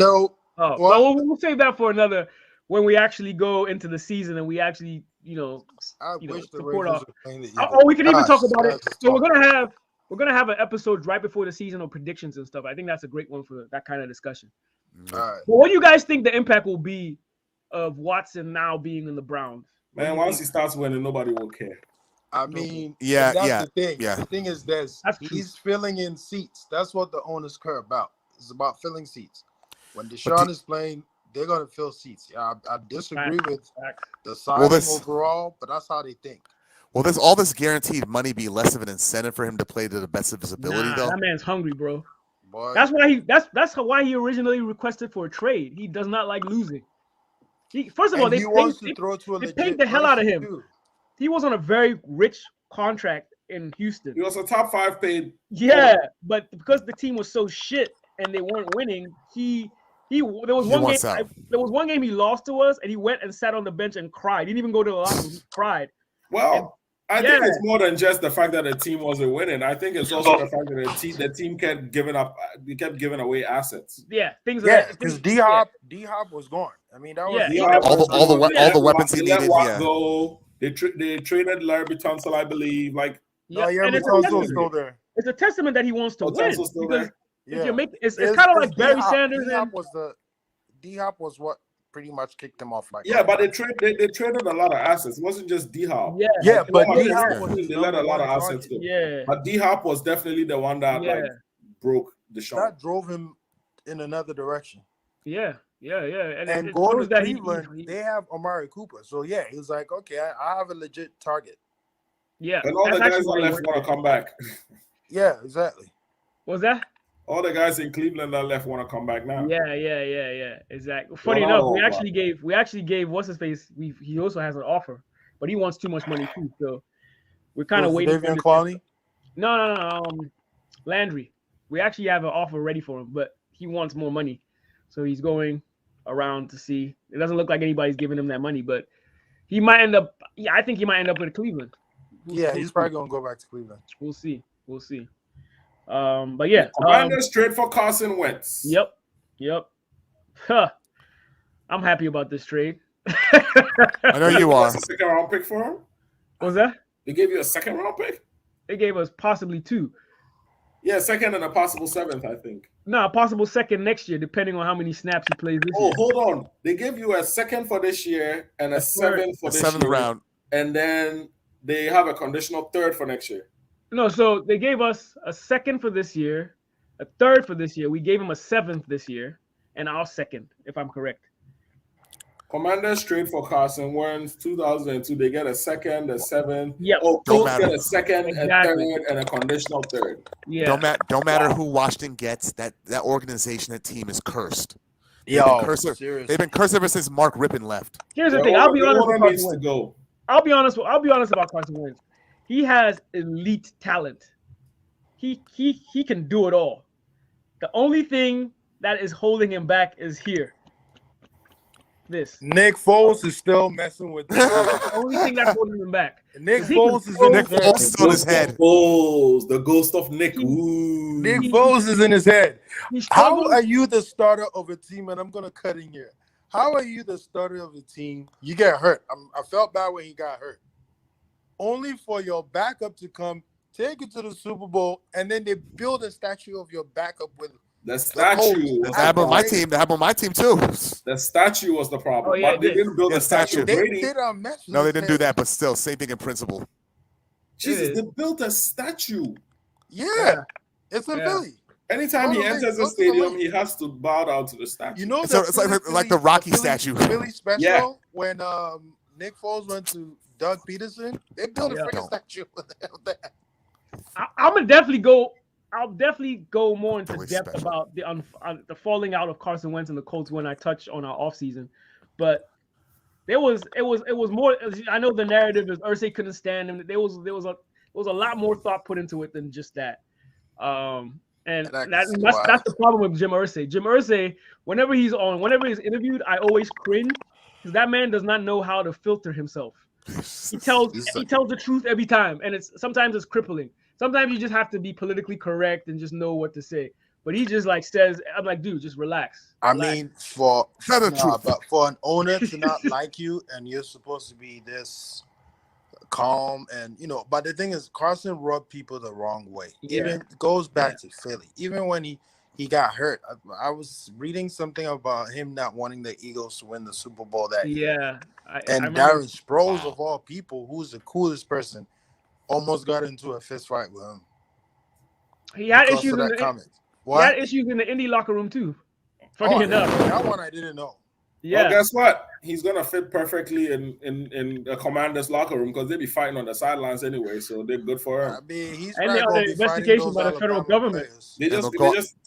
Speaker 2: Oh, well, we'll save that for another, when we actually go into the season and we actually, support our. We can even talk about it. So we're gonna have an episode right before the season on predictions and stuff. I think that's a great one for that kind of discussion.
Speaker 6: All right.
Speaker 2: But what do you guys think the impact will be of Watson now being in the Browns?
Speaker 5: Man, once he starts winning, nobody will care.
Speaker 6: I mean,
Speaker 1: that's
Speaker 6: the thing. Yeah. The thing is this: he's filling in seats. That's what the owners care about. It's about filling seats. When Deshaun is playing, they're gonna fill seats. Yeah, I disagree with the signing overall, but that's how they think.
Speaker 1: Will all this guaranteed money be less of an incentive for him to play to the best of his ability, though?
Speaker 2: That man's hungry, bro.
Speaker 6: Boy.
Speaker 2: That's why he originally requested for a trade. He does not like losing. First of all, they paid the hell out of him. Too. He was on a very rich contract in Houston.
Speaker 5: He was a top 5 paid.
Speaker 2: Yeah, but because the team was so shit and they weren't winning, there was one game he lost to us, and he went and sat on the bench and cried. He didn't even go to the locker room. He cried.
Speaker 5: Well, I think it's more than just the fact that the team wasn't winning. I think it's also the fact that the team kept giving away assets.
Speaker 2: Yeah, things.
Speaker 6: Because D-Hop was gone. I mean, that was
Speaker 1: all the weapons he needed.
Speaker 5: Go. They traded Larry Tunsil, I believe. Like,
Speaker 6: Larry Tunsil's still there.
Speaker 2: It's a testament that he wants to win.
Speaker 5: Still there.
Speaker 2: If you make it's kind of like Barry Sanders.
Speaker 6: D-Hop was what pretty much kicked him off.
Speaker 5: But they traded a lot of assets. It wasn't just D-Hop.
Speaker 2: Yeah,
Speaker 6: but D-Hop
Speaker 5: they let a lot of assets go.
Speaker 2: Yeah,
Speaker 5: but D-Hop was definitely the one that broke the shot.
Speaker 6: That drove him in another direction.
Speaker 2: Yeah.
Speaker 6: And going to Cleveland, they have Amari Cooper. So he was like, okay, I have a legit target.
Speaker 2: Yeah,
Speaker 5: and all the guys that left want to come back.
Speaker 6: Yeah, exactly.
Speaker 2: What was that?
Speaker 5: All the guys in Cleveland that left want to come back now.
Speaker 2: Yeah. Exactly. Funny enough, we actually gave what's his face. He also has an offer, but he wants too much money too. So we're kind of waiting.
Speaker 6: Davian Clowney?
Speaker 2: No. Landry. We actually have an offer ready for him, but he wants more money, so he's going around to see. It doesn't look like anybody's giving him that money, but he might end up. Yeah, I think he might end up with Cleveland.
Speaker 6: He's probably gonna go back to Cleveland.
Speaker 2: We'll see. But yeah,
Speaker 5: Commanders trade for Carson Wentz.
Speaker 2: Yep. Huh. I'm happy about this trade.
Speaker 1: I know you are.
Speaker 5: A second round pick for him?
Speaker 2: What was that?
Speaker 5: They gave you a second round pick?
Speaker 2: They gave us possibly 2.
Speaker 5: Yeah, second and a possible seventh, I think.
Speaker 2: No, possible second next year, depending on how many snaps he plays this year.
Speaker 5: Oh, hold on. They give you a second for this year and a seventh for this
Speaker 1: seventh
Speaker 5: year.
Speaker 1: round.
Speaker 5: And then they have a conditional third for next year.
Speaker 2: No, so they gave us a second for this year, a third for this year. We gave him a seventh this year, and our second, if I'm correct.
Speaker 5: Commanders trade for Carson Wentz 2002. They get a second, a seventh.
Speaker 2: Yep.
Speaker 5: Oh, Colts get a second,
Speaker 2: Exactly.
Speaker 5: a third, and a conditional third.
Speaker 2: Yeah.
Speaker 1: Don't matter who Washington gets. That organization, that team is cursed. They've been cursed ever since Mark Rippon left.
Speaker 2: Here's the thing. I'll be honest with
Speaker 5: Carson Wentz.
Speaker 2: I'll be honest about Carson Wentz. He has elite talent. He can do it all. The only thing that is holding him back is here. This.
Speaker 6: Nick Foles is still messing with this.
Speaker 2: The only thing that's holding him back.
Speaker 6: Nick Foles is in
Speaker 1: his head.
Speaker 5: Foles, the ghost of Nick. Ooh.
Speaker 6: Nick Foles is in his head. How are you the starter of a team? And I'm gonna cut in here. How are you the starter of a team? You get hurt. I felt bad when he got hurt. Only for your backup to come, take it to the Super Bowl, and then they build a statue of your backup with
Speaker 5: the statue.
Speaker 1: That happened on my team. That happened on my team too.
Speaker 5: The statue was the problem.
Speaker 2: Oh, yeah,
Speaker 5: but they didn't build a statue.
Speaker 6: They
Speaker 1: didn't do that, but still, same thing in principle.
Speaker 5: Jesus, they built a statue.
Speaker 6: Yeah. It's in Philly.
Speaker 5: Anytime he enters the stadium, he has to bow down to the statue.
Speaker 6: You know,
Speaker 1: it's like the Rocky statue.
Speaker 6: Philly special when Nick Foles went to Doug Peterson, they built a freaking statue with that.
Speaker 2: I'll definitely go more into depth about the falling out of Carson Wentz and the Colts when I touch on our offseason. But it was more. I know the narrative is Irsay couldn't stand him. There was a lot more thought put into it than just that. And that's the problem with Jim Irsay. Jim Irsay, whenever he's interviewed, I always cringe because that man does not know how to filter himself. He tells the truth every time, and sometimes it's crippling. Sometimes you just have to be politically correct and just know what to say. But he just says, I'm like, dude, just relax.
Speaker 6: I mean, but for an owner to not like you and you're supposed to be this calm and but the thing is, Carson rubbed people the wrong way. Even goes back to Philly. Even when he got hurt, I was reading something about him not wanting the Eagles to win the Super Bowl that year. I Darren Sproles of all people, who's the coolest person, almost got into a fist fight with him.
Speaker 2: He had issues in the Indy locker room too. Funny enough,
Speaker 6: that one I didn't know.
Speaker 2: Yeah.
Speaker 5: Well, guess what? He's gonna fit perfectly in the Commander's locker room because they be fighting on the sidelines anyway, so they're good for him.
Speaker 6: I mean, he's
Speaker 2: and they're under investigation by the federal government.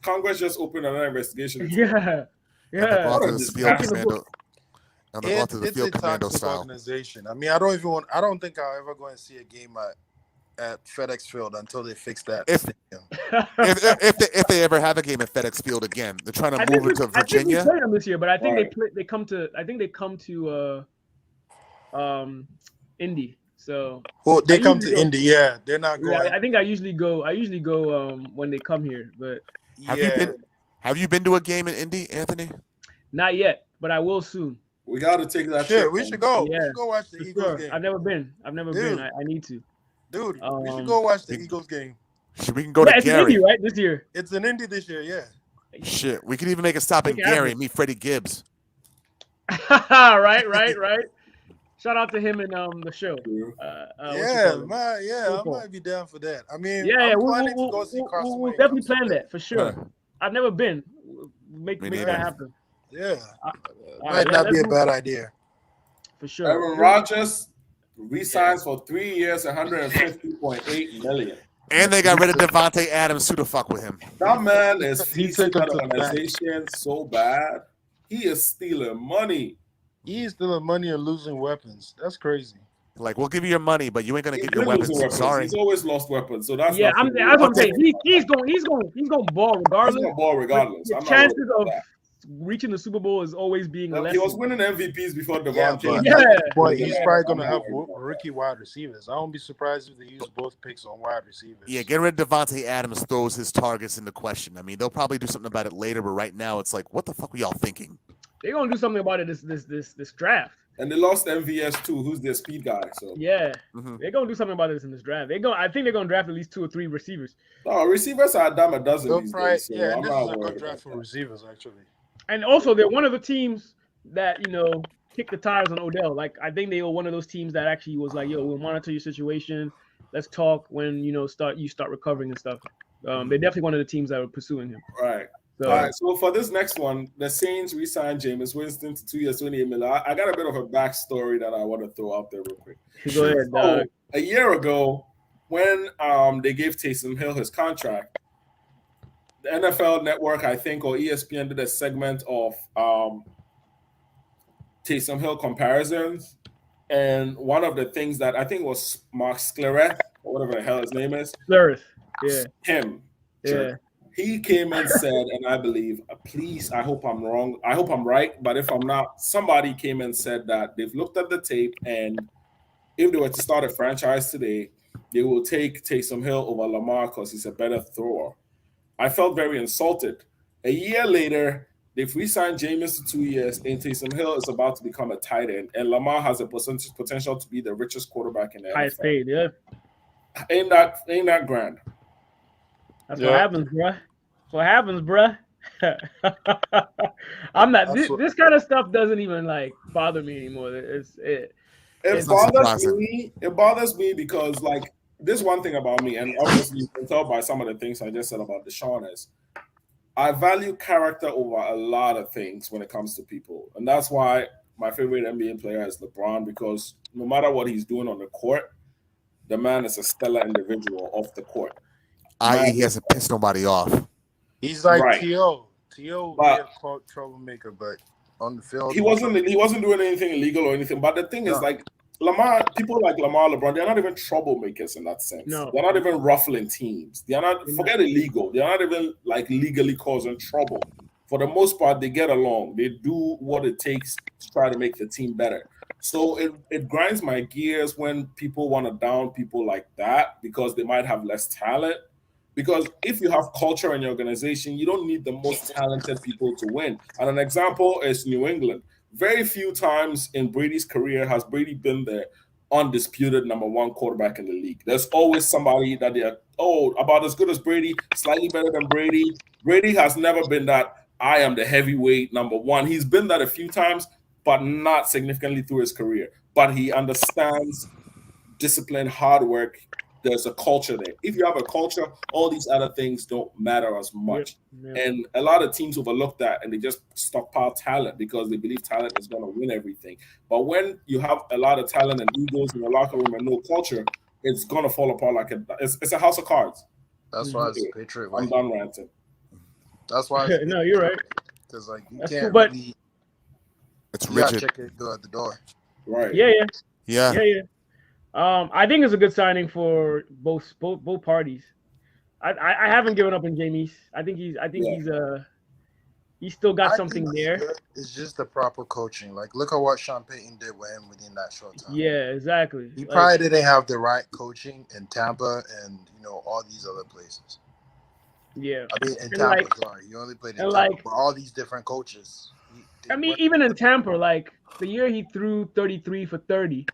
Speaker 5: Congress just opened another investigation.
Speaker 2: Yeah.
Speaker 1: It's a toxic
Speaker 6: organization. I mean, I don't think I'll ever go and see a game at FedEx Field until they fix that.
Speaker 1: If they ever have a game at FedEx Field again, they're trying to move into Virginia.
Speaker 2: I think we play them this year, but I think they come to Indy. So
Speaker 6: they come to Indy. Yeah, they're not going.
Speaker 2: Yeah, I think I usually go when they come here. But
Speaker 1: have you been to a game in Indy, Anthony?
Speaker 2: Not yet, but I will soon.
Speaker 5: We got to take that
Speaker 6: trip. We should go.
Speaker 2: Yeah,
Speaker 6: we should go watch the Eagles game.
Speaker 2: I've never been. I need to.
Speaker 6: Dude, we should go watch the Eagles game.
Speaker 1: We can go to
Speaker 2: Gary. It's in Indy, right? This year.
Speaker 6: It's in Indy this year, yeah.
Speaker 1: Shit, we could even make a stop in Gary and meet Freddie Gibbs.
Speaker 2: Right. Shout out to him in the show.
Speaker 6: I might be down for that. I mean,
Speaker 2: we'll definitely plan that for sure. I've never been. Make that happen.
Speaker 6: Yeah, might not be a bad idea.
Speaker 2: For sure.
Speaker 5: Aaron Rodgers resigns for 3 years, $150.8 million.
Speaker 1: And they got rid of Devontae Adams to fuck with him.
Speaker 5: That man is fleecing the organization so bad. He is stealing money.
Speaker 6: He's stealing money and losing weapons. That's crazy.
Speaker 1: Like, we'll give you your money, but you ain't gonna get your weapons. Sorry.
Speaker 5: He's always lost weapons, so that's
Speaker 2: that's what I'm saying. He's going ball regardless.
Speaker 5: He's going ball regardless.
Speaker 2: The chances of reaching the Super Bowl is always being less.
Speaker 5: He was winning MVPs before Devontae.
Speaker 6: But he's probably going to have rookie wide receivers. I won't be surprised if they use both picks on wide receivers.
Speaker 1: Yeah, getting rid of Devontae Adams throws his targets into question. I mean, they'll probably do something about it later, but right now it's like, what the fuck were y'all thinking?
Speaker 2: they're gonna do something about it this draft.
Speaker 5: And they lost MVS too, who's their speed guy. So
Speaker 2: yeah, they're gonna do something about this in this draft. I think they're gonna draft at least 2 or 3 receivers.
Speaker 5: No, receivers are a dime a dozen these days. So
Speaker 6: yeah,
Speaker 5: I'm
Speaker 6: this
Speaker 5: not
Speaker 6: is a
Speaker 5: worried
Speaker 6: good draft
Speaker 5: about
Speaker 6: for receivers actually.
Speaker 2: And also, they're one of the teams that kick the tires on Odell. Like I think they were one of those teams that actually was like, "Yo, we'll monitor your situation. Let's talk when start recovering and stuff." They're definitely one of the teams that were pursuing him.
Speaker 5: Right. So, all right. So for this next one, the Saints re-signed Jameis Winston to 2 years, $28 million. I got a bit of a backstory that I want to throw out there real quick.
Speaker 2: Go ahead.
Speaker 5: So, a year ago, when they gave Taysom Hill his contract, the NFL Network, I think, or ESPN did a segment of Taysom Hill comparisons. And one of the things that I think was Mark Sklereth, or whatever the hell his name is.
Speaker 2: Sklereth, yeah.
Speaker 5: Him.
Speaker 2: Yeah.
Speaker 5: He came and said, and I believe, please, I hope I'm wrong. I hope I'm right. But if I'm not, somebody came and said that they've looked at the tape, and if they were to start a franchise today, they will take Taysom Hill over Lamar because he's a better thrower. I felt very insulted. A year later, they've re-signed Jameis to 2 years, and Taysom Hill is about to become a tight end, and Lamar has a potential to be the richest quarterback in the
Speaker 2: highest
Speaker 5: NFL.
Speaker 2: paid, yeah.
Speaker 5: Ain't that grand?
Speaker 2: That's what happens, bruh. That's what happens, bruh. I'm not. This kind of stuff doesn't even bother me anymore. It
Speaker 5: bothers me. It bothers me because this one thing about me, and obviously you can tell by some of the things I just said about Deshaun, is I value character over a lot of things when it comes to people, and that's why my favorite NBA player is LeBron, because no matter what he's doing on the court, the man is a stellar individual off the court.
Speaker 1: He hasn't pissed nobody off.
Speaker 6: He's like T.O. T.O. be a troublemaker, but on the field
Speaker 5: he wasn't doing anything illegal or anything. But the thing is, Lamar, people like Lamar, LeBron, they're not even troublemakers in that sense.
Speaker 2: No.
Speaker 5: They're not even ruffling teams. They're not, forget illegal. They're not even legally causing trouble. For the most part, they get along. They do what it takes to try to make the team better. So it grinds my gears when people want to down people like that because they might have less talent. Because if you have culture in your organization, you don't need the most talented people to win. And an example is New England. Very few times in Brady's career has Brady been the undisputed number 1 quarterback in the league. There's always somebody that they're, about as good as Brady, slightly better than Brady. Brady has never been that, I am the heavyweight number 1. He's been that a few times, but not significantly through his career. But he understands discipline, hard work. There's a culture there. If you have a culture, all these other things don't matter as much. Yep. And a lot of teams overlook that and they just stockpile talent because they believe talent is going to win everything. But when you have a lot of talent and egos in the locker room and no culture, it's going to fall apart it's a house of cards.
Speaker 6: That's why it's a Patriot way.
Speaker 5: I'm done ranting.
Speaker 6: That's why.
Speaker 2: No, you're right.
Speaker 6: Because you
Speaker 2: That's
Speaker 6: can't
Speaker 2: cool, but
Speaker 6: really.
Speaker 1: It's rigid.
Speaker 6: Check it at the door.
Speaker 5: Right.
Speaker 2: Yeah. I think it's a good signing for both parties. I haven't given up on Jameis. I think he's still got something there.
Speaker 6: It's just the proper coaching. Look at what Sean Payton did with him within that short time.
Speaker 2: Yeah, exactly.
Speaker 6: He probably didn't have the right coaching in Tampa and all these other places.
Speaker 2: Yeah,
Speaker 6: I mean in Tampa, sorry, he only played in Tampa. But all these different coaches.
Speaker 2: Even in Tampa, the year he threw 33 for 30,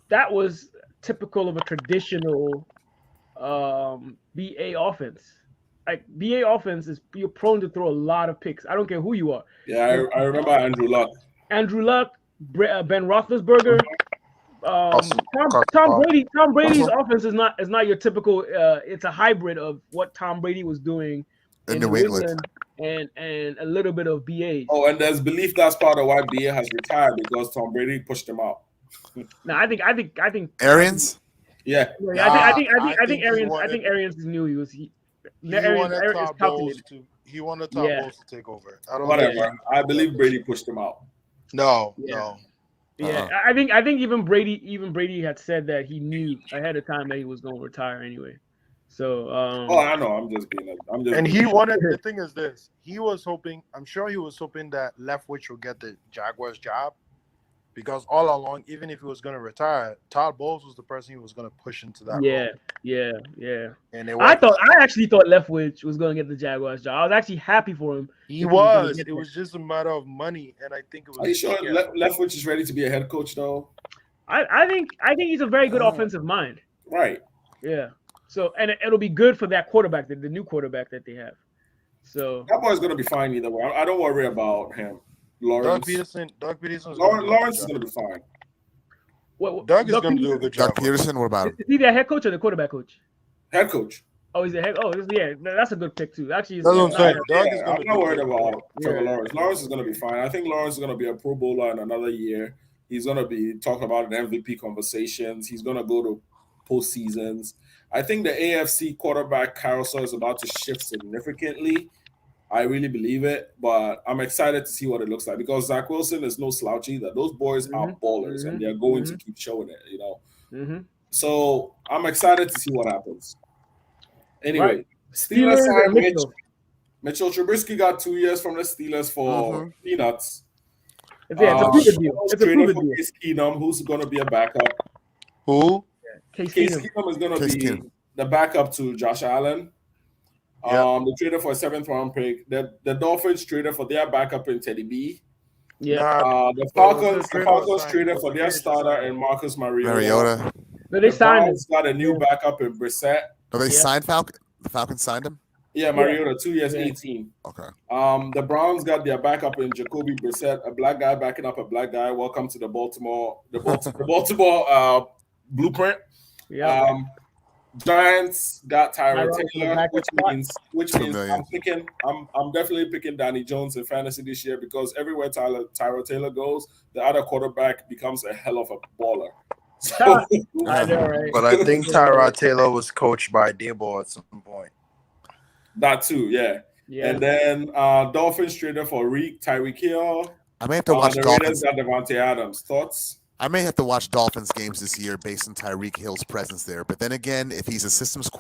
Speaker 2: that was typical of a traditional BA offense. BA offense you're prone to throw a lot of picks. I don't care who you are.
Speaker 5: Yeah, I remember Andrew Luck. Ben
Speaker 2: Roethlisberger, Tom Brady. Tom Brady's offense is not your typical. It's a hybrid of what Tom Brady was doing in New England and a little bit of BA.
Speaker 5: Oh, and there's belief that's part of why BA has retired because Tom Brady pushed him out.
Speaker 2: No, I think
Speaker 1: Arians.
Speaker 5: Yeah.
Speaker 2: I think Arians. I think Arians knew he was. He wanted
Speaker 6: Tom Bowles to take over.
Speaker 5: Whatever. I believe Brady pushed him out.
Speaker 6: No.
Speaker 2: Yeah, I think even Brady had said that he knew ahead of time that he was going to retire anyway. So.
Speaker 5: I know. I'm just.
Speaker 6: And he wanted. The thing is this: he was hoping. I'm sure he was hoping that Leftwich would get the Jaguars job. Because all along, even if he was going to retire, Todd Bowles was the person he was going to push into that
Speaker 2: Yeah,
Speaker 6: role.
Speaker 2: yeah.
Speaker 6: And it
Speaker 2: I
Speaker 6: worked.
Speaker 2: actually thought Leftwich was going to get the Jaguars job. I was actually happy for him.
Speaker 6: He was. It was just a matter of money, and I think it was.
Speaker 5: Are you sure Leftwich is ready to be a head coach though?
Speaker 2: I think he's a very good offensive mind.
Speaker 5: Right.
Speaker 2: Yeah. So and it'll be good for that quarterback, the new quarterback that they have. So
Speaker 5: that boy's gonna be fine either way. I don't worry about him. Lawrence.
Speaker 6: Doug Peterson.
Speaker 5: Lawrence is gonna be fine.
Speaker 6: Doug is going to do a good job.
Speaker 1: Doug Peterson, what about him?
Speaker 2: Is he the head coach or the quarterback coach?
Speaker 5: Head coach.
Speaker 2: Oh, he's the head. Oh, yeah, that's a good pick too. Actually,
Speaker 6: that's what I'm saying.
Speaker 5: I'm not worried about Trevor Lawrence. Lawrence is going to be fine. I think Lawrence is going to be a Pro Bowler in another year. He's going to be talking about an MVP conversations. He's going to go to postseasons. I think the AFC quarterback carousel is about to shift significantly. I really believe it, but I'm excited to see what it looks like because Zach Wilson is no slouch either. Those boys are ballers, and they're going to keep showing it, you know. So I'm excited to see what happens. Anyway, Steelers signed Mitchell Trubisky got 2 years from the Steelers for peanuts.
Speaker 2: It's a good deal. It's a good deal.
Speaker 5: Case Keenum, who's going to be a backup.
Speaker 6: Who?
Speaker 5: Case Keenum is going to be the backup to Josh Allen. Yep. They traded for a 7th-round pick. The Dolphins traded for their backup in Teddy B.
Speaker 2: Yeah.
Speaker 5: The Falcons traded for their starter and Marcus Mariota.
Speaker 2: No, they signed him.
Speaker 5: Got a new backup in Brissett.
Speaker 1: No, they signed Falcon. The Falcons signed him.
Speaker 5: Yeah, Mariota, 2 years, 18.
Speaker 1: Okay.
Speaker 5: The Browns got their backup in Jacoby Brissett, a black guy backing up a black guy. Welcome to the Baltimore blueprint.
Speaker 2: Yeah.
Speaker 5: Giants got Tyrod Taylor, which means I'm definitely picking Danny Jones in fantasy this year because everywhere Tyrod Taylor goes, the other quarterback becomes a hell of a baller. So,
Speaker 2: I know, right?
Speaker 6: But I think Tyrod Taylor was coached by Debo at some point.
Speaker 5: That too, yeah. And then Dolphins traded for Tyreek Hill.
Speaker 1: I may have to watch
Speaker 5: the
Speaker 1: Dolphins.
Speaker 5: Raiders got Devontae Adams. Thoughts?
Speaker 1: I may have to watch Dolphins games this year based on Tyreek Hill's presence there. But then again, if he's a systems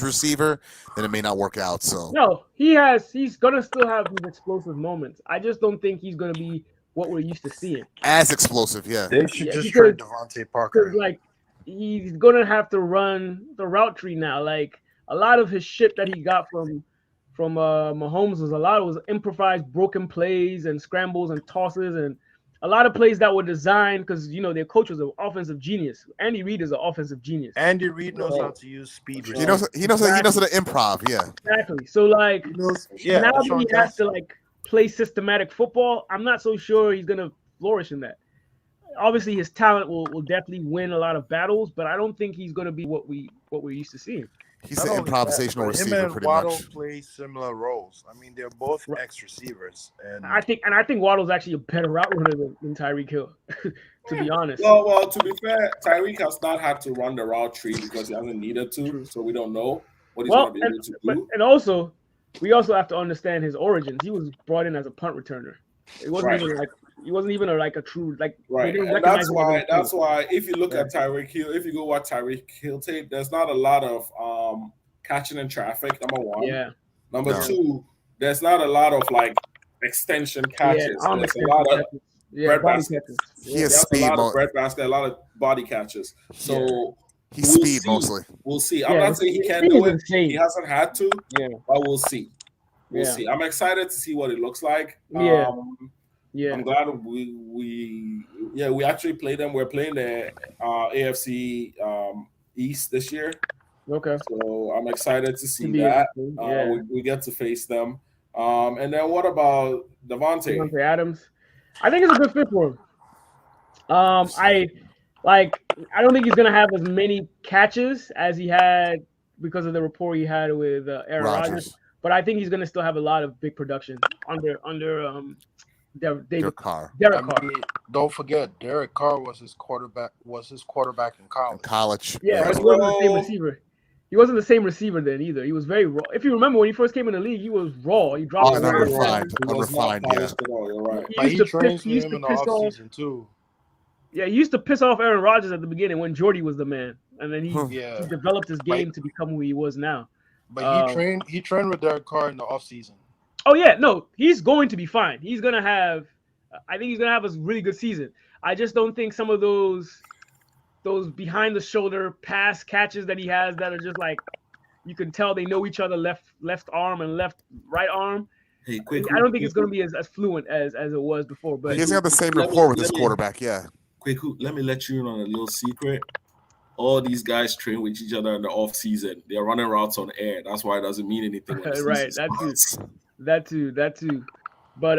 Speaker 1: receiver, then it may not work out. So
Speaker 2: no, he's gonna still have these explosive moments. I just don't think he's gonna be what we're used to seeing.
Speaker 1: As explosive, yeah.
Speaker 6: They should just trade Devontae Parker.
Speaker 2: Like he's gonna have to run the route tree now. Like a lot of his shit that he got from Mahomes was improvised broken plays and scrambles and tosses and a lot of plays that were designed because their coach was an offensive genius. Andy Reid is an offensive genius.
Speaker 6: Andy Reid knows how to use speed.
Speaker 1: He knows how to improv. Yeah,
Speaker 2: exactly. So like, now that he has to like play systematic football, I'm not so sure he's gonna flourish in that. Obviously, his talent will definitely win a lot of battles, but I don't think he's gonna be what we're used to seeing.
Speaker 1: He's an improvisational receiver,
Speaker 6: him and
Speaker 1: pretty
Speaker 6: Waddle
Speaker 1: much.
Speaker 6: play similar roles. I mean, they're both ex-receivers, and
Speaker 2: I think Waddle's actually a better route runner than Tyreek Hill, to be honest.
Speaker 5: Well, to be fair, Tyreek has not had to run the route tree because he hasn't needed to, so we don't know what he's going to be able to do.
Speaker 2: And also, we also have to understand his origins. He was brought in as a punt returner. It wasn't even a true
Speaker 5: right. And that's why if you look at Tyreek Hill, if you go watch Tyreek Hill tape, there's not a lot of catching in traffic. Number one.
Speaker 2: Yeah.
Speaker 5: Number two, there's not a lot of extension catches. There's a lot of bread baskets.
Speaker 1: He has speed.
Speaker 5: A lot of bread basket, a lot of body catches. So
Speaker 1: he's speed mostly.
Speaker 5: We'll see. I'm not saying he can't do it.
Speaker 2: Insane.
Speaker 5: He hasn't had to. Yeah. But we'll see. We'll see. I'm excited to see what it looks like. I'm glad we actually played them. We're playing the AFC East this year.
Speaker 2: Okay.
Speaker 5: So I'm excited to see that. We get to face them. And then what about Devontae
Speaker 2: Adams? I think it's a good fit for him. I don't think he's gonna have as many catches as he had because of the rapport he had with Aaron Rodgers. But I think he's gonna still have a lot of big production under Derek Carr.
Speaker 6: Don't forget, Derek Carr was his quarterback in college.
Speaker 2: Yeah, he wasn't the same receiver. He wasn't the same receiver then either. He was very raw. If you remember when he first came in the league, he was raw. He dropped
Speaker 1: unrefined. Yeah.
Speaker 6: You're right. He trained for him in the offseason too.
Speaker 2: Yeah, he used to piss off Aaron Rodgers at the beginning when Jordy was the man, and then he developed his game to become who he was now.
Speaker 6: But he trained with Derek Carr in the offseason.
Speaker 2: Oh yeah, no, he's going to be fine. I think he's gonna have a really good season. I just don't think some of those behind the shoulder pass catches that he has that are just like you can tell they know each other left arm and right arm.
Speaker 3: Hey,
Speaker 2: I don't think it's going to be as fluent as it was before. But
Speaker 1: he doesn't have the same rapport with his quarterback. Yeah.
Speaker 3: Quick, let me let you in on a little secret. All these guys train with each other in the off season. They're running routes on air. That's why it doesn't mean anything. When the
Speaker 2: right, that too. But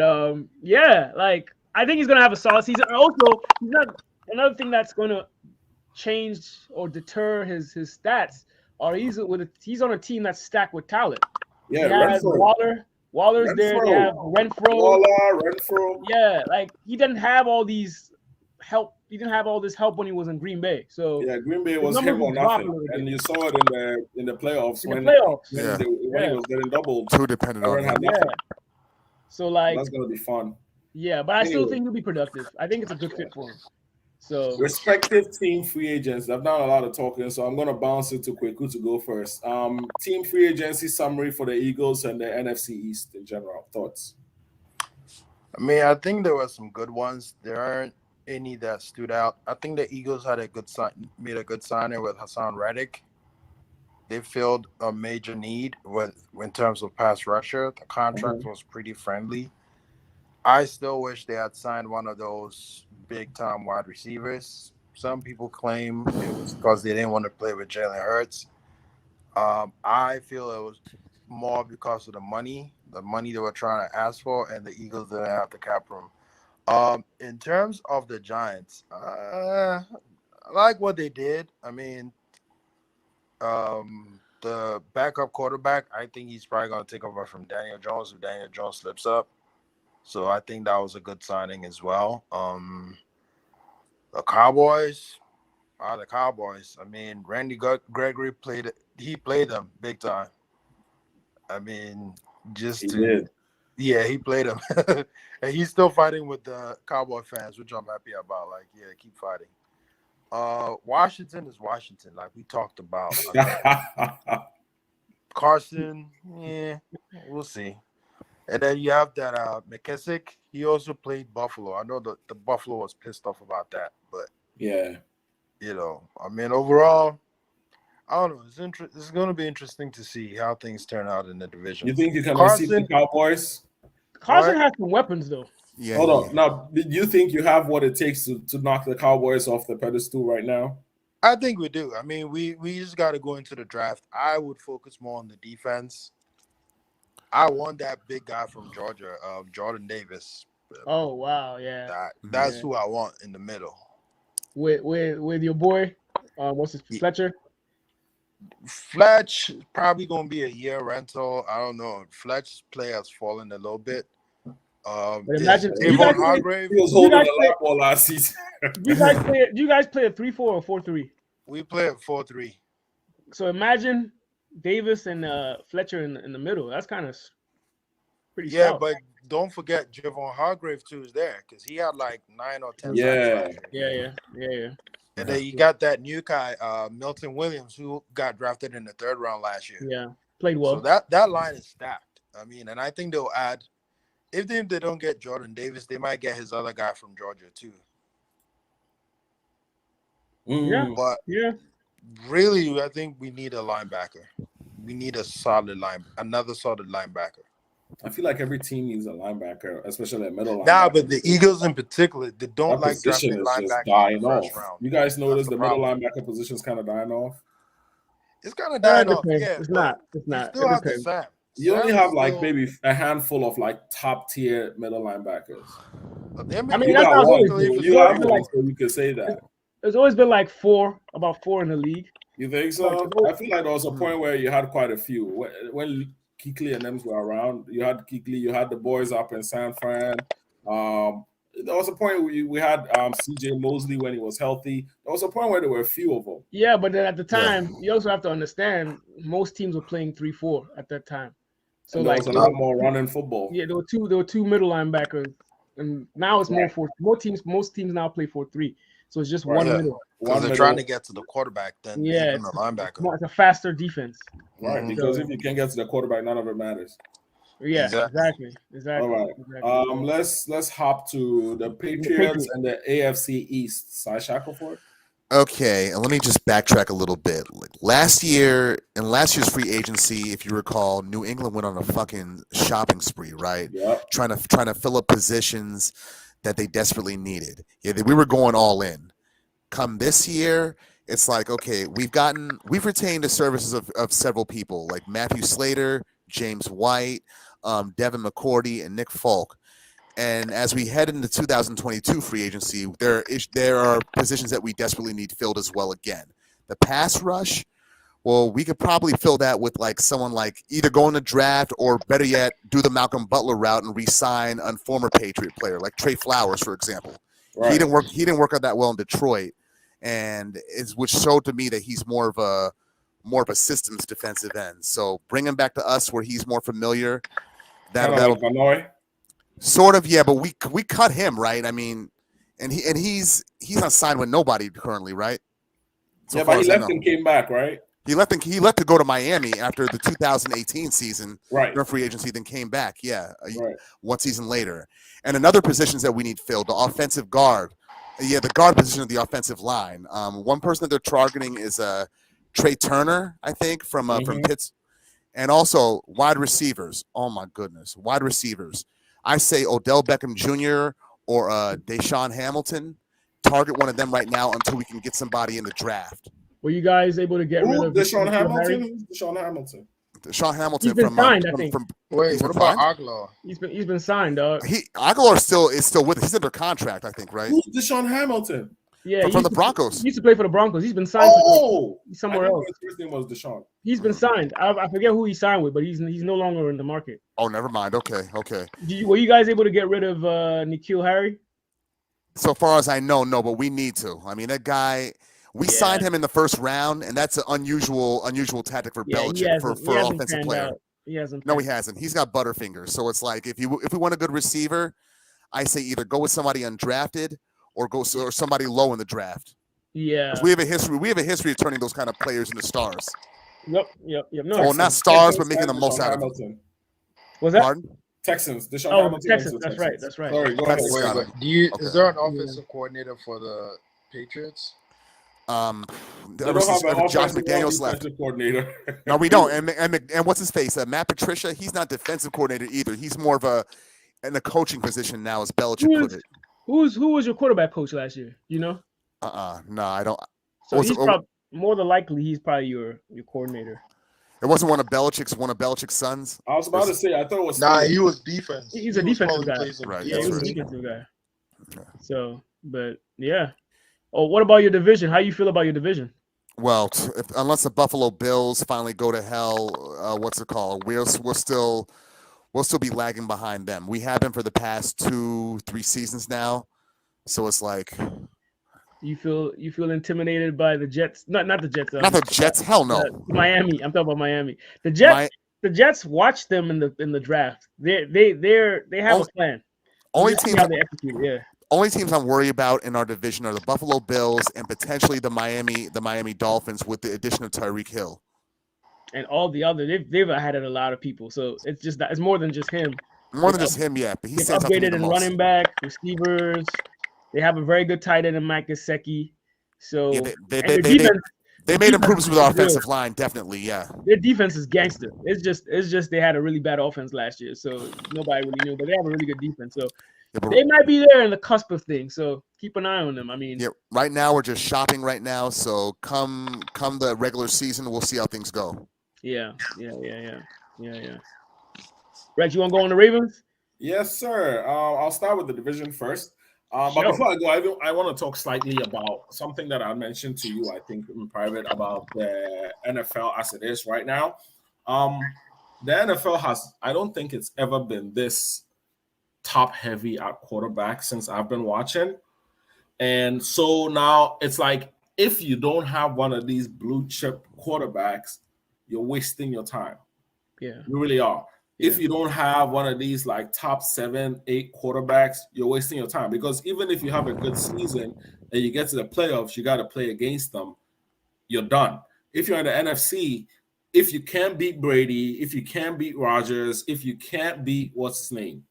Speaker 2: yeah, like I think he's gonna have a solid season. Also, he's not another thing that's gonna change or deter his stats. Or he's on a team that's stacked with talent.
Speaker 5: Yeah,
Speaker 2: he has Waller's there. They have Renfro.
Speaker 5: Renfro.
Speaker 2: Yeah, like he didn't have all this help when he was in Green Bay. So
Speaker 5: yeah, Green Bay was him or nothing, and you saw it in the playoffs when he was getting doubled.
Speaker 1: Too dependent on him.
Speaker 2: Yeah. So like
Speaker 5: that's gonna be fun.
Speaker 2: Yeah, but I still think he'll be productive. I think it's a good fit for him. So
Speaker 5: respective team free agents. I've done a lot of talking, so I'm gonna bounce it to Kweku to go first. Team free agency summary for the Eagles and the NFC East in general. Thoughts?
Speaker 6: I mean, I think there were some good ones. There aren't any that stood out. I think the Eagles had made a good signing with Hassan Reddick. They filled a major need in terms of pass rusher. The contract was pretty friendly. I still wish they had signed one of those big-time wide receivers. Some people claim it was because they didn't want to play with Jalen Hurts. I feel it was more because of the money they were trying to ask for, and the Eagles didn't have the cap room. In terms of the Giants, I like what they did. I mean, the backup quarterback, I think he's probably going to take over from Daniel Jones if Daniel Jones slips up. So I think that was a good signing as well. The Cowboys. I mean, Randy Gregory played them big time. I mean, he played them. And he's still fighting with the Cowboy fans, which I'm happy about. Like, yeah, keep fighting. Washington is Washington, like we talked about. Carson, yeah, we'll see. And then you have that McKissick. He also played Buffalo. I know the Buffalo was pissed off about that, but
Speaker 5: yeah,
Speaker 6: I mean, overall, I don't know. It's going to be interesting to see how things turn out in the division.
Speaker 5: You think you can receive the Cowboys?
Speaker 2: Carson has some weapons, though.
Speaker 5: Yeah. Hold on. Now, do you think you have what it takes to knock the Cowboys off the pedestal right now?
Speaker 6: I think we do. I mean, we just got to go into the draft. I would focus more on the defense. I want that big guy from Georgia, Jordan Davis.
Speaker 2: Oh wow, yeah.
Speaker 6: That's who I want in the middle.
Speaker 2: With your boy, what's his Fletcher?
Speaker 6: Fletch probably gonna be a year rental. I don't know. Fletch's play has fallen a little bit.
Speaker 2: Imagine
Speaker 5: he was holding a lot ball last season.
Speaker 2: Do you guys play a 3-4 or 4-3?
Speaker 6: We play a 4-3.
Speaker 2: So imagine Davis and Fletcher in the middle. That's kind of pretty stout.
Speaker 6: But don't forget Javon Hargrave too is there because he had like 9 or 10
Speaker 2: Yeah.
Speaker 6: And then you got that new guy, Milton Williams, who got drafted in the 3rd round last year.
Speaker 2: Yeah, played well.
Speaker 6: So that line is stacked. I mean, and I think they'll add. If they don't get Jordan Davis, they might get his other guy from Georgia too. But really, I think we need a linebacker. We need another solid linebacker.
Speaker 5: I feel like every team needs a linebacker, especially a middle linebacker.
Speaker 6: Nah, but the Eagles in particular, they don't like drafting linebackers
Speaker 5: dying off. You guys notice the middle linebacker position is kind of dying off?
Speaker 6: It's kind of dying off. Yeah,
Speaker 2: it's not.
Speaker 6: You still have the Sam.
Speaker 5: You only have like maybe a handful of like top tier middle linebackers.
Speaker 2: I mean, that's not always
Speaker 5: you have one, so you could say that.
Speaker 2: There's always been like about four in the league.
Speaker 5: You think so? I feel like there was a point where you had quite a few. When Kuechly and them were around, you had Kuechly, you had the boys up in San Fran. There was a point where we had CJ Mosley when he was healthy. There was a point where there were a few of them.
Speaker 2: Yeah, but then at the time, you also have to understand most teams were playing 3-4 at that time. So
Speaker 5: and there was a lot more running football.
Speaker 2: Yeah, there were two middle linebackers, and now it's most teams now play 4-3. So it's just one middle.
Speaker 6: Because they're trying to get to the quarterback than even the linebacker.
Speaker 2: It's a faster defense.
Speaker 5: Right, because if you can't get to the quarterback, none of it matters.
Speaker 2: Yeah, exactly.
Speaker 5: All right.
Speaker 2: Exactly.
Speaker 5: Let's hop to the Patriots and the AFC East. Sai Shackelford.
Speaker 1: Okay, and let me just backtrack a little bit. Like last year's free agency, if you recall, New England went on a fucking shopping spree, right?
Speaker 5: Yep.
Speaker 1: Trying to fill up positions that they desperately needed. Yeah, we were going all in. Come this year, it's like, okay, we've retained the services of several people like Matthew Slater, James White, Devin McCourty, and Nick Folk. And as we head into 2022 free agency, there are positions that we desperately need filled as well again. The pass rush, well, we could probably fill that with like someone like either go in the draft or better yet, do the Malcolm Butler route and re-sign a former Patriot player like Trey Flowers, for example. Right. He didn't work out that well in Detroit, and which showed to me that he's more of a systems defensive end. So bring him back to us where he's more familiar. That'll sort of, yeah, but we cut him, right? I mean, and he's not signed with nobody currently, right?
Speaker 5: So yeah, but he left and came back, right?
Speaker 1: He left to go to Miami after the 2018 season,
Speaker 5: right?
Speaker 1: No free agency, then came back, yeah, right. 1 season later. And another positions that we need filled, the offensive guard, the guard position of the offensive line. One person that they're targeting is Trey Turner, I think, from Pittsburgh, and also wide receivers. Oh my goodness, wide receivers. I say Odell Beckham Jr. or Deshaun Hamilton. Target one of them right now until we can get somebody in the draft.
Speaker 2: Were you guys able to get rid of
Speaker 5: Deshaun Hamilton? Deshaun Hamilton.
Speaker 1: Deshaun Hamilton.
Speaker 2: He's been signed, I think.
Speaker 6: Wait, what about Aguilar?
Speaker 2: He's been signed, dog.
Speaker 1: Aguilar is still with us. He's under contract, I think, right?
Speaker 5: Who's Deshaun Hamilton?
Speaker 2: Yeah,
Speaker 1: from the Broncos.
Speaker 2: He used to play for the Broncos. He's been signed somewhere else.
Speaker 5: His name was Deshaun.
Speaker 2: He's been signed. I forget who he signed with, but he's no longer in the market.
Speaker 1: Oh, never mind. Okay.
Speaker 2: Were you guys able to get rid of N'Keal Harry?
Speaker 1: So far as I know, no, but we need to. I mean, that guy, we signed him in the first round, and that's an unusual tactic for Belichick for an offensive player.
Speaker 2: He hasn't.
Speaker 1: No, he hasn't. He's got butterfingers. So it's like if we want a good receiver, I say either go with somebody undrafted or somebody low in the draft.
Speaker 2: Yeah.
Speaker 1: We have a history of turning those kind of players into stars.
Speaker 2: Yep. No.
Speaker 1: Well, not stars, but making the most out of them.
Speaker 2: Was that?
Speaker 1: Pardon?
Speaker 5: Texans.
Speaker 2: Texans. That's right.
Speaker 5: Sorry, go ahead.
Speaker 6: Wait. Is there an offensive coordinator for the Patriots?
Speaker 1: Josh McDaniels left.
Speaker 5: Coordinator.
Speaker 1: No, we don't. And what's his face? Matt Patricia. He's not defensive coordinator either. He's more of in the coaching position now, as Belichick put it.
Speaker 2: Who was your quarterback coach last year? You know?
Speaker 1: No, I don't.
Speaker 2: So more than likely he's probably your coordinator.
Speaker 1: It wasn't one of Belichick's sons.
Speaker 5: I was about to say. I thought it was.
Speaker 6: Nah, he was defense.
Speaker 2: He's a defensive guy.
Speaker 1: Right.
Speaker 2: Yeah, he's a defensive guy. Okay. So, but yeah. Oh, what about your division? How you feel about your division?
Speaker 1: Well, unless the Buffalo Bills finally go to hell, we'll still be lagging behind them. We have been for the past 2-3 seasons now, so it's like.
Speaker 2: You feel intimidated by the Jets? Not the Jets.
Speaker 1: Not the Jets. Hell no.
Speaker 2: Miami. I'm talking about Miami. The Jets. The Jets watch them in the draft. They have a plan.
Speaker 1: Only teams
Speaker 2: how they execute. Yeah.
Speaker 1: Only teams I'm worried about in our division are the Buffalo Bills and potentially the Miami Dolphins with the addition of Tyreek Hill.
Speaker 2: And all the other they've added a lot of people, so it's more than just him.
Speaker 1: More than just him, yeah. But he's
Speaker 2: upgraded in running back, receivers. They have a very good tight end in Mike Gesicki. So
Speaker 1: they made improvements with our offensive line, definitely, yeah.
Speaker 2: Their defense is gangster. It's just they had a really bad offense last year, so nobody really knew. But they have a really good defense, so they might be there in the cusp of things. So keep an eye on them. I mean,
Speaker 1: right now we're just shopping right now. So come the regular season, we'll see how things go.
Speaker 2: Yeah. Rex, you want to go on the Ravens?
Speaker 5: Yes, sir. I'll start with the division first. But before I go, I want to talk slightly about something that I mentioned to you, I think, in private about the NFL as it is right now. The NFL I don't think it's ever been this top heavy at quarterback since I've been watching. And so now it's like, if you don't have one of these blue chip quarterbacks, you're wasting your time.
Speaker 2: Yeah.
Speaker 5: You really are. If you don't have one of these like top 7-8 quarterbacks, you're wasting your time, because even if you have a good season and you get to the playoffs, you got to play against them. You're done. If you're in the NFC, if you can't beat Brady, if you can't beat Rodgers, if you can't beat what's his name,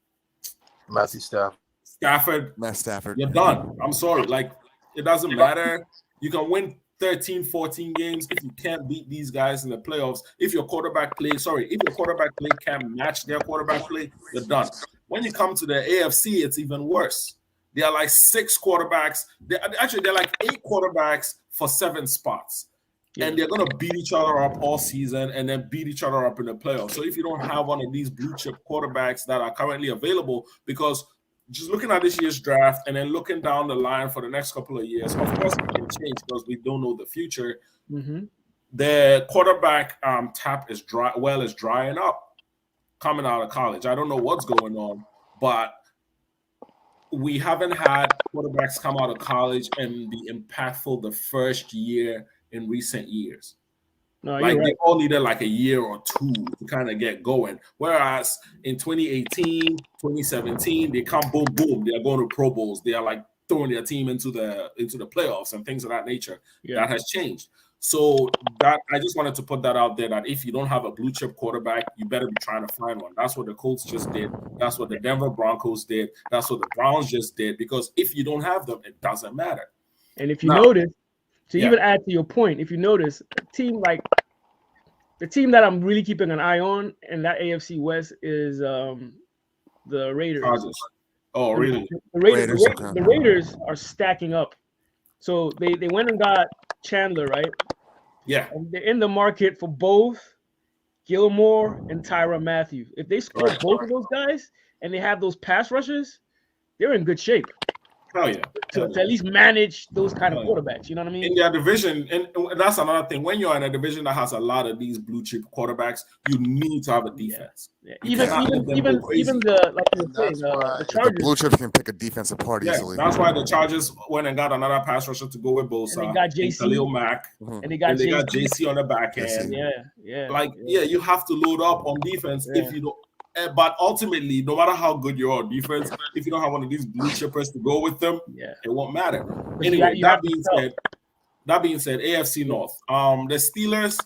Speaker 6: Matthew
Speaker 5: Stafford,
Speaker 1: Matt Stafford,
Speaker 5: you're done. I'm sorry. Like, it doesn't matter. You can win 13, 14 games if you can't beat these guys in the playoffs. If your quarterback play can't match their quarterback play, you're done. When you come to the AFC, it's even worse. There are like 6 quarterbacks. They're like 8 quarterbacks for 7 spots. Yeah. And they're going to beat each other up all season and then beat each other up in the playoffs. So if you don't have one of these blue chip quarterbacks that are currently available, because just looking at this year's draft and then looking down the line for the next couple of years, of course it can change because we don't know the future. Mm-hmm. The quarterback tap is drying up coming out of college. I don't know what's going on, but we haven't had quarterbacks come out of college and be impactful the first year in recent years. No, like right. They all needed like a year or 2 to kind of get going. Whereas in 2018, 2017, they come boom, boom. They are going to Pro Bowls. They are like throwing their team into the playoffs and things of that nature. Yeah. That has changed. So that I just wanted to put that out there that if you don't have a blue chip quarterback, you better be trying to find one. That's what the Colts just did. That's what the Denver Broncos did. That's what the Browns just did. Because if you don't have them, it doesn't matter.
Speaker 2: And if you notice, even add to your point, if you notice, a team like the team that I'm really keeping an eye on in that AFC West is the Raiders.
Speaker 5: Oh, really?
Speaker 2: The Raiders are stacking up. So they went and got Chandler, right?
Speaker 5: Yeah.
Speaker 2: And they're in the market for both Gilmore and Tyrann Mathieu. If they score both of those guys and they have those pass rushes, they're in good shape.
Speaker 5: Hell yeah.
Speaker 2: To at least manage those kind of quarterbacks. You know what I mean?
Speaker 5: In their division, and that's another thing. When you're in a division that has a lot of these blue chip quarterbacks, you need to have a defense.
Speaker 2: Yeah. Even the Chargers.
Speaker 1: The blue chips can pick a defensive part easily.
Speaker 5: That's why the Chargers went and got another pass rusher to go with Bosa.
Speaker 2: And they got JC.
Speaker 5: Khalil Mack.
Speaker 2: Mm-hmm. And they got
Speaker 5: JC on the back end.
Speaker 2: Yeah.
Speaker 5: You have to load up on defense if you don't. But ultimately, no matter how good you are on defense, if you don't have one of these blue chippers to go with them, it won't matter. Anyway, that being said, AFC North. The Steelers,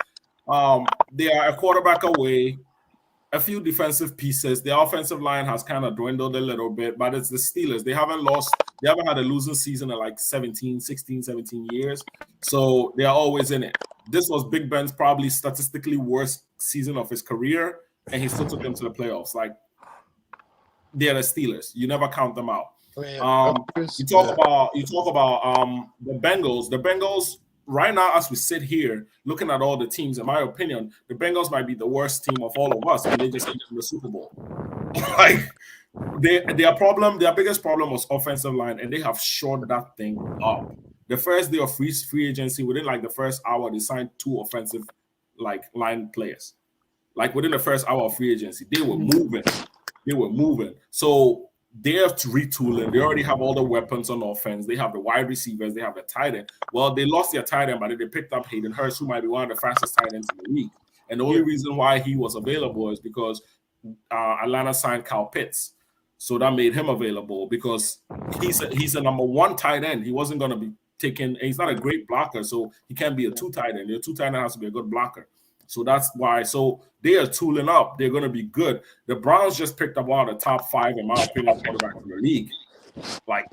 Speaker 5: they are a quarterback away, a few defensive pieces. The offensive line has kind of dwindled a little bit, but it's the Steelers. They haven't had a losing season in like 16, 17 years. So they are always in it. This was Big Ben's probably statistically worst season of his career. And he still took them to the playoffs. Like, they're the Steelers. You never count them out. You talk about the Bengals. The Bengals, right now, as we sit here, looking at all the teams, in my opinion, the Bengals might be the worst team of all of us, and they just entered the Super Bowl. Like, their biggest problem was offensive line, and they have shored that thing up. The first day of free agency, within like the first hour, they signed 2 offensive line players. Like within the first hour of free agency, they were moving. So they have to retool it. They already have all the weapons on offense. They have the wide receivers. They have the tight end. Well, they lost their tight end, but they picked up Hayden Hurst, who might be one of the fastest tight ends in the league. And the only reason why he was available is because Atlanta signed Kyle Pitts. So that made him available because he's a number 1 tight end. He wasn't going to be taken. He's not a great blocker, so he can't be a 2 tight end. Your 2 tight end has to be a good blocker. So that's why. So they are tooling up. They're going to be good. The Browns just picked up one of the top 5, in my opinion, quarterbacks in the league. Like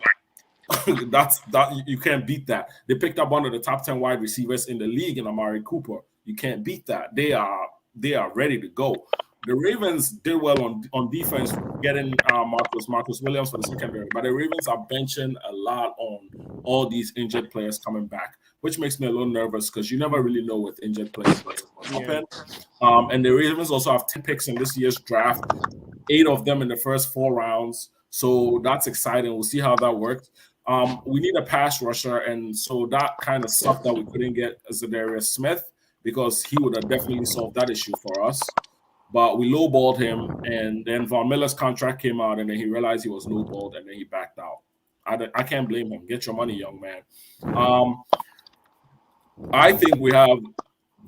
Speaker 5: that you can't beat that. They picked up one of the top 10 wide receivers in the league in Amari Cooper. You can't beat that. They are ready to go. The Ravens did well on defense, getting Marcus Williams for the secondary, but the Ravens are benching a lot on all these injured players coming back, which makes me a little nervous because you never really know with injured players what's going to happen. And the Ravens also have 10 picks in this year's draft, 8 of them in the first 4 rounds. So that's exciting. We'll see how that works. We need a pass rusher, and so that kind of stuff that we couldn't get Zadarius Smith because he would have definitely solved that issue for us. But we lowballed him, and then Von Miller's contract came out, and then he realized he was lowballed, and then he backed out. I can't blame him. Get your money, young man. I think we have,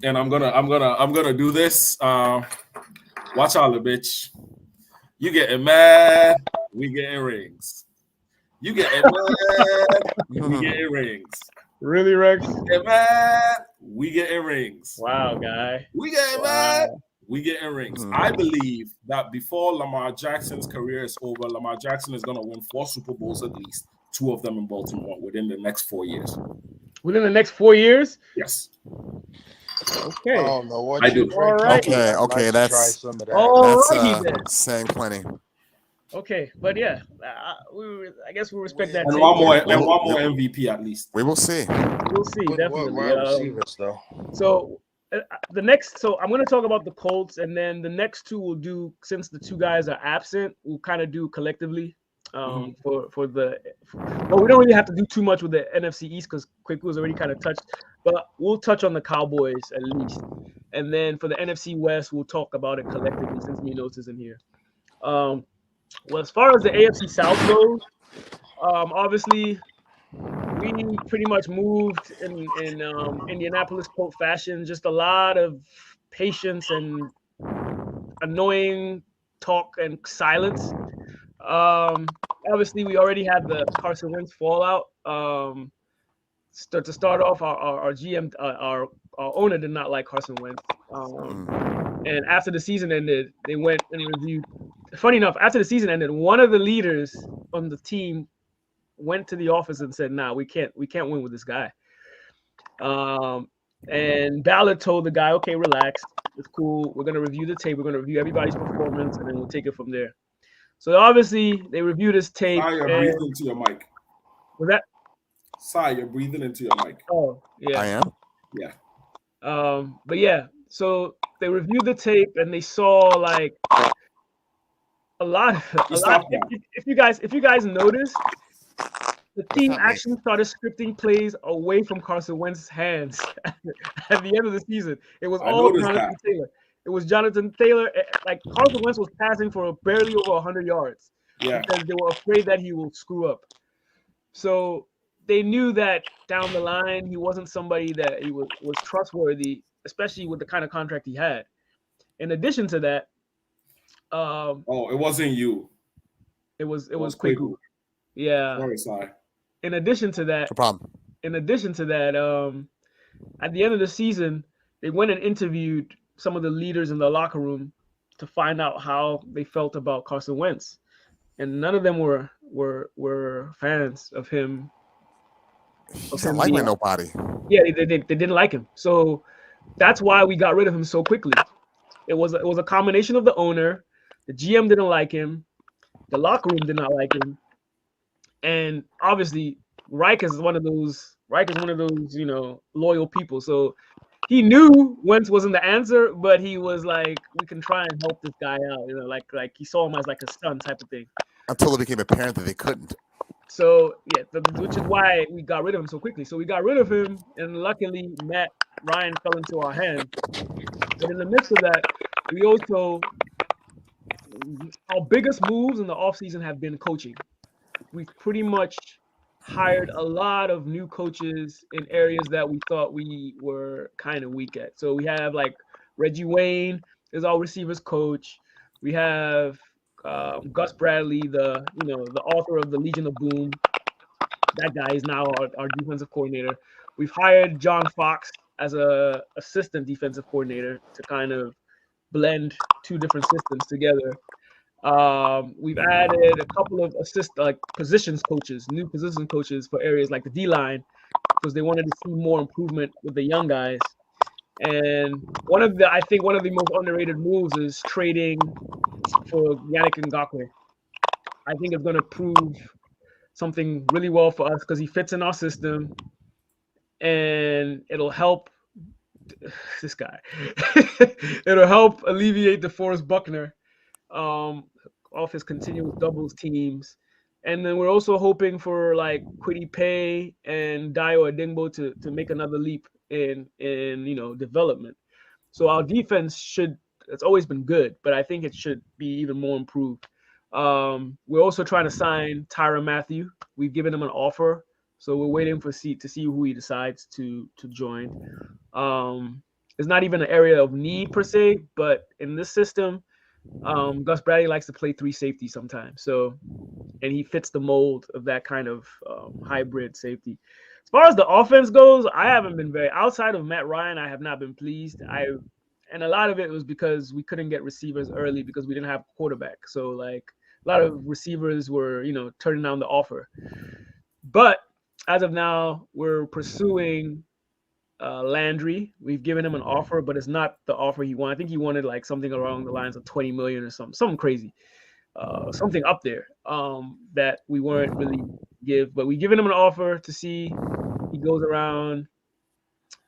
Speaker 5: and I'm gonna do this. Watch out, bitch. You getting mad? We getting rings. You getting mad? We getting rings.
Speaker 2: Really, Rex?
Speaker 5: You get mad? We getting rings.
Speaker 2: Wow, guy.
Speaker 5: We getting rings. I believe that before Lamar Jackson's career is over, Lamar Jackson is going to win 4 Super Bowls at least, 2 of them in Baltimore within the next 4 years.
Speaker 2: Within the next 4 years?
Speaker 5: Yes.
Speaker 2: Okay.
Speaker 6: I don't know what
Speaker 5: I
Speaker 6: you
Speaker 5: do.
Speaker 6: drink.
Speaker 1: Okay,
Speaker 6: I'd like to
Speaker 1: that's
Speaker 6: try some of that.
Speaker 1: That's saying plenty.
Speaker 2: Okay, but yeah, I guess we'll respect that.
Speaker 5: And one more MVP at least.
Speaker 1: We will see.
Speaker 2: We'll see, definitely.
Speaker 6: Wide receivers, though.
Speaker 2: So I'm going to talk about the Colts, and then the next two we'll do, since the two guys are absent, we'll kind of do collectively. We don't really have to do too much with the NFC East because Quick was already kind of touched, but we'll touch on the Cowboys at least, and then for the NFC West, we'll talk about it collectively since Minos isn't here. Well, as far as the AFC South goes, obviously we pretty much moved in Indianapolis Colt fashion. Just a lot of patience and annoying talk and silence. Obviously, we already had the Carson Wentz fallout. To start off, our GM, our owner did not like Carson Wentz. And after the season ended, they went and reviewed. Funny enough, after the season ended, one of the leaders on the team went to the office and said, "Nah, we can't win with this guy." And Ballard told the guy, "Okay, relax. It's cool. We're gonna review the tape. We're gonna review everybody's performance, and then we'll take it from there." So obviously, they reviewed his tape.
Speaker 5: You're breathing into your mic.
Speaker 2: Was that?
Speaker 5: You're breathing into your mic.
Speaker 2: Oh, yeah.
Speaker 1: I am.
Speaker 5: Yeah.
Speaker 2: But yeah, so they reviewed the tape and they saw like a lot. If you guys noticed, the team actually started scripting plays away from Carson Wentz's hands at the end of the season. It was all Jonathan Taylor. It was Jonathan Taylor. Like Carson Wentz was passing for barely over 100 yards because they were afraid that he will screw up. So they knew that down the line he wasn't somebody that he was trustworthy, especially with the kind of contract he had. In addition to that,
Speaker 5: it wasn't you.
Speaker 2: It was Kweku. Yeah.
Speaker 5: Sorry.
Speaker 2: In addition to that,
Speaker 1: no problem.
Speaker 2: At the end of the season, they went and interviewed some of the leaders in the locker room to find out how they felt about Carson Wentz, and none of them were fans of him.
Speaker 1: He's not liking nobody.
Speaker 2: Yeah, they didn't like him, so that's why we got rid of him so quickly. It was a combination of the owner, the GM didn't like him, the locker room did not like him, and obviously Reich is one of those loyal people. So he knew Wentz wasn't the answer, but he was like, we can try and help this guy out, like he saw him as like a son type of thing. Until
Speaker 1: it became apparent that they couldn't.
Speaker 2: So yeah, which is why we got rid of him so quickly. So we got rid of him, and luckily Matt Ryan fell into our hands. But in the midst of that, we also, our biggest moves in the offseason have been coaching. We've pretty much hired a lot of new coaches in areas that we thought we were kind of weak at. So we have like Reggie Wayne is our receivers coach. We have Gus Bradley, the author of the Legion of Boom. That guy is now our defensive coordinator. We've hired John Fox as a assistant defensive coordinator to kind of blend two different systems together. We've added a couple of new position coaches for areas like the D-line, because they wanted to see more improvement with the young guys. And I think one of the most underrated moves is trading for Yannick Ngakoue. I think it's going to prove something really well for us because he fits in our system, and it'll help this guy. It'll help alleviate DeForest Buckner off his continuous doubles teams. And then we're also hoping for like Kwity Paye and Dayo Adingbo to make another leap in development. So our defense it's always been good, but I think it should be even more improved. We're also trying to sign Tyrann Mathieu. We've given him an offer, so we're waiting to see who he decides to join. It's not even an area of need per se, but in this system, Gus Bradley likes to play 3 safety sometimes. So, and he fits the mold of that kind of hybrid safety. As far as the offense goes, I haven't been outside of Matt Ryan. I have not been pleased. And a lot of it was because we couldn't get receivers early because we didn't have quarterback. So like a lot of receivers were, turning down the offer. But as of now, we're pursuing Landry. We've given him an offer, but it's not the offer he wanted. I think he wanted like something along the lines of 20 million or something crazy, something up there that we weren't really give. But we've given him an offer to see he goes around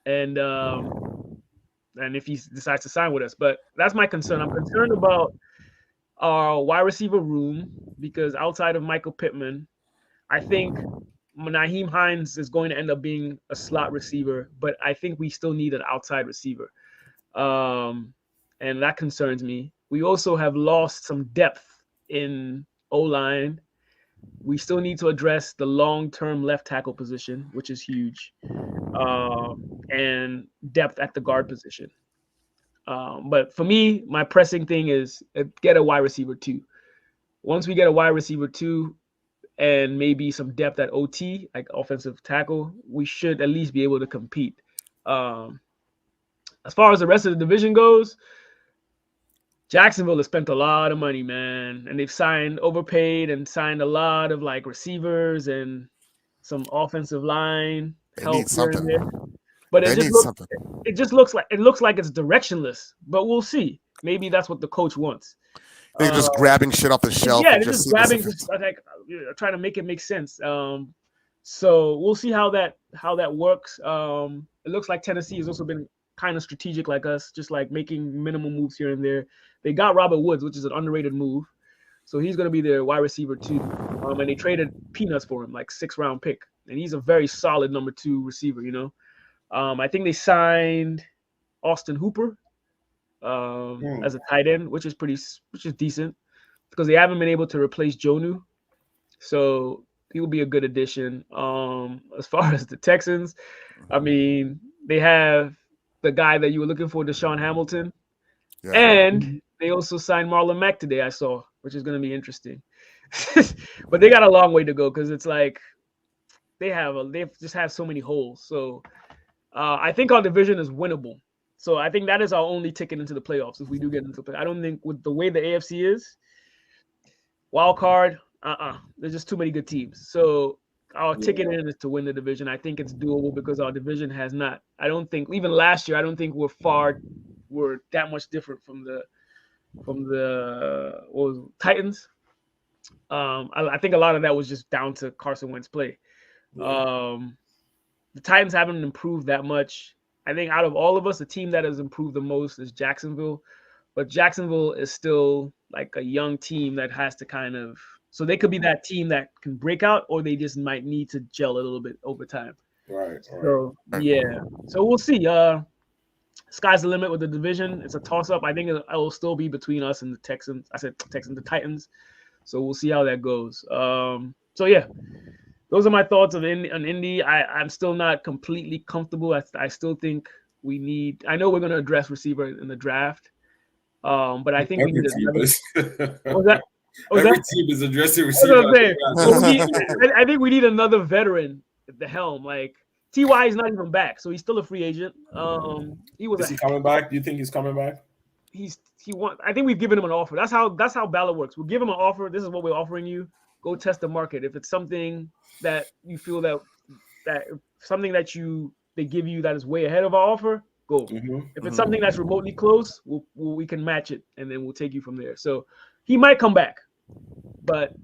Speaker 2: and if he decides to sign with us. But that's my concern. I'm concerned about our wide receiver room because outside of Michael Pittman, I think Naheem Hines is going to end up being a slot receiver, but I think we still need an outside receiver. And that concerns me. We also have lost some depth in O-line. We still need to address the long-term left tackle position, which is huge, and depth at the guard position. But for me, my pressing thing is get a wide receiver 2. Once we get a wide receiver 2 and maybe some depth at OT, like offensive tackle, we should at least be able to compete. As far as the rest of the division goes, Jacksonville has spent a lot of money, man, and they've overpaid and signed a lot of like receivers and some offensive line help here and there. But it just looks like it's directionless. But we'll see. Maybe that's what the coach wants.
Speaker 1: They're just grabbing shit off the shelf.
Speaker 2: Yeah, they're just grabbing, trying to make it make sense. So we'll see how that works. It looks like Tennessee has also been kind of strategic like us, just like making minimal moves here and there. They got Robert Woods, which is an underrated move. So he's going to be their wide receiver 2. And they traded peanuts for him, like 6th-round pick. And he's a very solid number 2 receiver, I think they signed Austin Hooper as a tight end, which is decent because they haven't been able to replace Jonnu. So he will be a good addition. As far as the Texans, I mean, they have the guy that you were looking for, Deshaun Hamilton. Yeah. And they also signed Marlon Mack today, I saw, which is going to be interesting. But they got a long way to go because it's like they just have so many holes. So I think our division is winnable. So I think that is our only ticket into the playoffs if we do get into the playoffs. I don't think with the way the AFC is, wild card, there's just too many good teams. So our ticket in is to win the division. I think it's doable because our division has not. I don't think even last year. I don't think we're that much different from the Titans. I think a lot of that was just down to Carson Wentz play. The Titans haven't improved that much. I think out of all of us, the team that has improved the most is Jacksonville. But Jacksonville is still like a young team that has to kind of – so they could be that team that can break out or they just might need to gel a little bit over time.
Speaker 5: Right.
Speaker 2: So, yeah. So we'll see. Sky's the limit with the division. It's a toss-up. I think it will still be between us and the Texans. I said Texans, the Titans. So we'll see how that goes. So, yeah. Those are my thoughts on Indy. I'm still not completely comfortable. I still think we need – I know we're going to address receiver in the draft. But I think
Speaker 5: every
Speaker 2: we need
Speaker 5: another – Every team is addressing receiver.
Speaker 2: I think we need another veteran at the helm. Like, T.Y. is not even back, so he's still a free agent.
Speaker 5: Is he coming back? Do you think he's coming back?
Speaker 2: I think we've given him an offer. That's how ballot works. We'll give him an offer. This is what we're offering you. Go test the market. If it's something that you feel that something that they give you that is way ahead of our offer, go. If it's something that's remotely close, we can match it and then we'll take you from there. So he might come back, but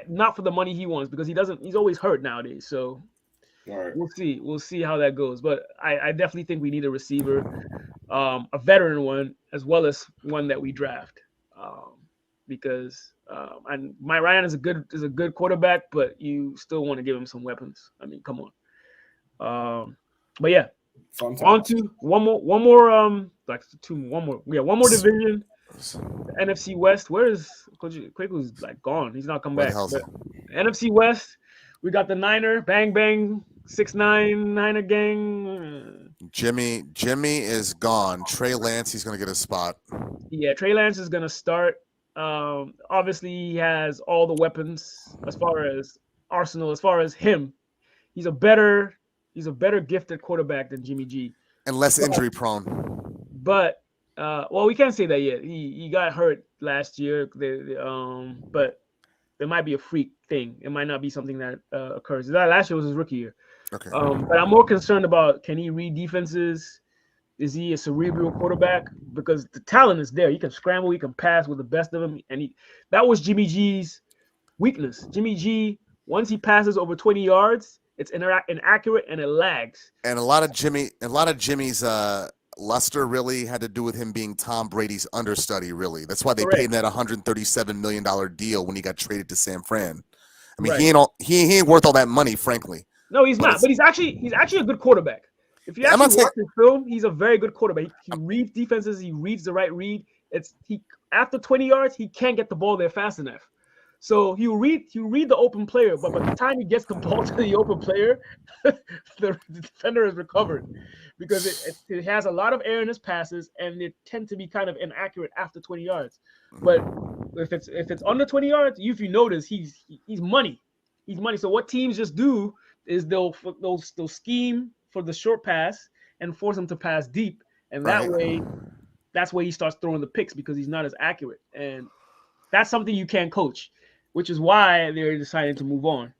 Speaker 2: not for the money he wants because he's always hurt nowadays. So we'll see how that goes. But I definitely think we need a receiver, a veteran one, as well as one that we draft. Because and Mike Ryan is a good quarterback, but you still want to give him some weapons. I mean, come on. But yeah, on to one more division. The NFC West. Where is Kwaku's like gone? He's not come back. But NFC West, we got the Niner, bang bang, 6'9" Niner gang.
Speaker 1: Jimmy is gone. Trey Lance, he's gonna get a spot.
Speaker 2: Yeah, Trey Lance is gonna start. Obviously he has all the weapons as far as arsenal. As far as him, he's a better He's a better gifted quarterback than Jimmy G.
Speaker 1: And less injury prone.
Speaker 2: But well, we can't say that yet. He got hurt last year. But it might be a freak thing. It might not be something that occurs. Last year was his rookie year.
Speaker 1: Okay.
Speaker 2: But I'm more concerned about, can he read defenses? Is he a cerebral quarterback? Because the talent is there. He can scramble. He can pass with the best of them. And that was Jimmy G's weakness. Jimmy G, once he passes over 20 yards, it's inaccurate and it lags.
Speaker 1: And a lot of Jimmy's luster really had to do with him being Tom Brady's understudy, really. That's why they paid him that $137 million deal when he got traded to San Fran. I mean, he ain't worth all that money, frankly.
Speaker 2: No, he's not. But he's actually a good quarterback. If you actually watch his film, he's a very good quarterback. He reads defenses. He reads the right read. After 20 yards, he can't get the ball there fast enough. So he'll read the open player, but by the time he gets the ball to the open player, the defender is recovered, because it has a lot of air in his passes, and they tend to be kind of inaccurate after 20 yards. But if it's under 20 yards, if you notice, he's money. He's money. So what teams just do is they'll scheme for the short pass and force him to pass deep, and that's where he starts throwing the picks, because he's not as accurate, and that's something you can't coach, which is why they're deciding to move on.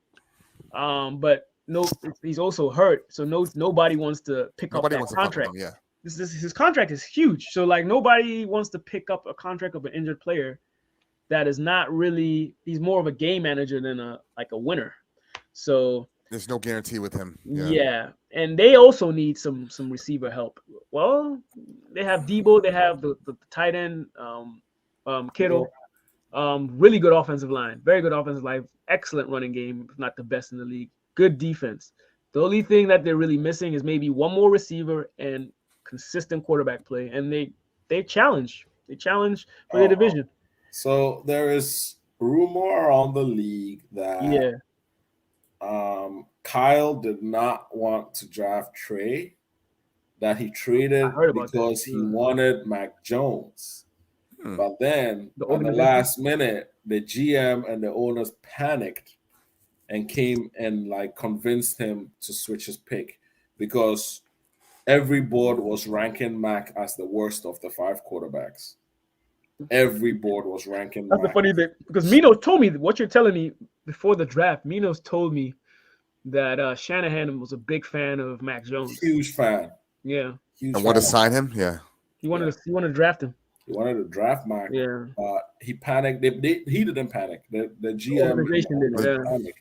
Speaker 2: But no, he's also hurt, so nobody wants to pick up that contract. His contract is huge, so like nobody wants to pick up a contract of an injured player that is not really. He's more of a game manager than a winner. So
Speaker 1: there's no guarantee with him.
Speaker 2: Yeah, and they also need some receiver help. Well, they have Debo, they have the tight end, Kittle. Really good offensive line, very good offensive line, excellent running game, if not the best in the league. Good defense. The only thing that they're really missing is maybe one more receiver and consistent quarterback play, and they challenge for their division.
Speaker 5: So there is rumor around the league that Kyle did not want to draft Trey, that he traded because he wanted Mac Jones. But then at the last minute, the GM and the owners panicked and came and like convinced him to switch his pick, because every board was ranking Mac as the worst of the 5 quarterbacks. Every board was ranking Mac.
Speaker 2: That's the funny thing, because Minos told me what you're telling me before the draft. Minos told me that Shanahan was a big fan of Mac Jones.
Speaker 5: Huge fan.
Speaker 2: Yeah.
Speaker 1: And wanted to sign him? Yeah.
Speaker 2: He wanted to draft him.
Speaker 5: He wanted to draft Mac.
Speaker 2: Yeah.
Speaker 5: He panicked. He didn't panic. The GM panicked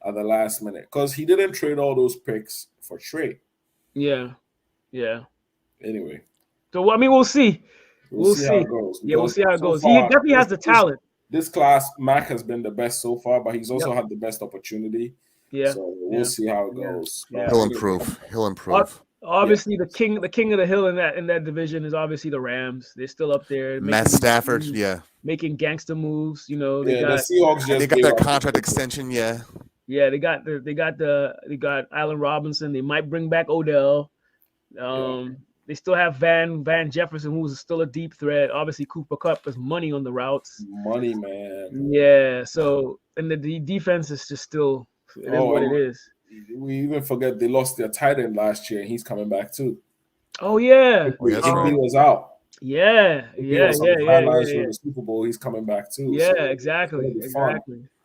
Speaker 5: at the last minute, because he didn't trade all those picks for Trey.
Speaker 2: Yeah. Yeah.
Speaker 5: Anyway.
Speaker 2: So, I mean, we'll see. We'll see
Speaker 5: how it goes.
Speaker 2: Yeah, we'll see how it goes. He definitely has the talent.
Speaker 5: This class, Mac has been the best so far, but he's also had the best opportunity.
Speaker 2: Yeah.
Speaker 5: So we'll see how it goes.
Speaker 2: Yeah.
Speaker 1: He'll improve.
Speaker 2: Obviously, the king of the hill in that division is obviously the Rams. They're still up there.
Speaker 1: Matt Stafford,
Speaker 2: making gangster moves. You know,
Speaker 5: the Seahawks
Speaker 1: they got their contract extension. Yeah,
Speaker 2: they got Allen Robinson. They might bring back Odell. They still have Van Jefferson, who's still a deep threat. Obviously, Cooper Kupp is money on the routes.
Speaker 5: Money, man.
Speaker 2: Yeah. So, and the defense is just still what it is.
Speaker 5: We even forget they lost their tight end last year, and he's coming back too.
Speaker 2: Oh yeah,
Speaker 5: he was out.
Speaker 2: Yeah.
Speaker 5: The Super Bowl, he's coming back too.
Speaker 2: Yeah,
Speaker 5: so
Speaker 2: exactly.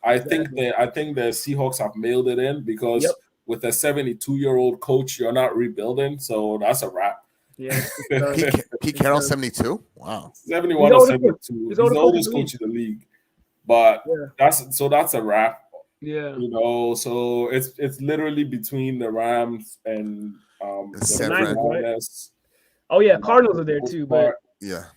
Speaker 5: I think the Seahawks have mailed it in, because with a 72-year-old coach, you're not rebuilding, so that's a wrap.
Speaker 2: Yeah,
Speaker 1: Pete Carroll, 72. Wow,
Speaker 5: 71 or 72. He's the oldest coach in the league, but that's a wrap.
Speaker 2: Yeah,
Speaker 5: you know, so it's literally between the Rams and the
Speaker 2: Niners. Oh yeah, Cardinals are there too, but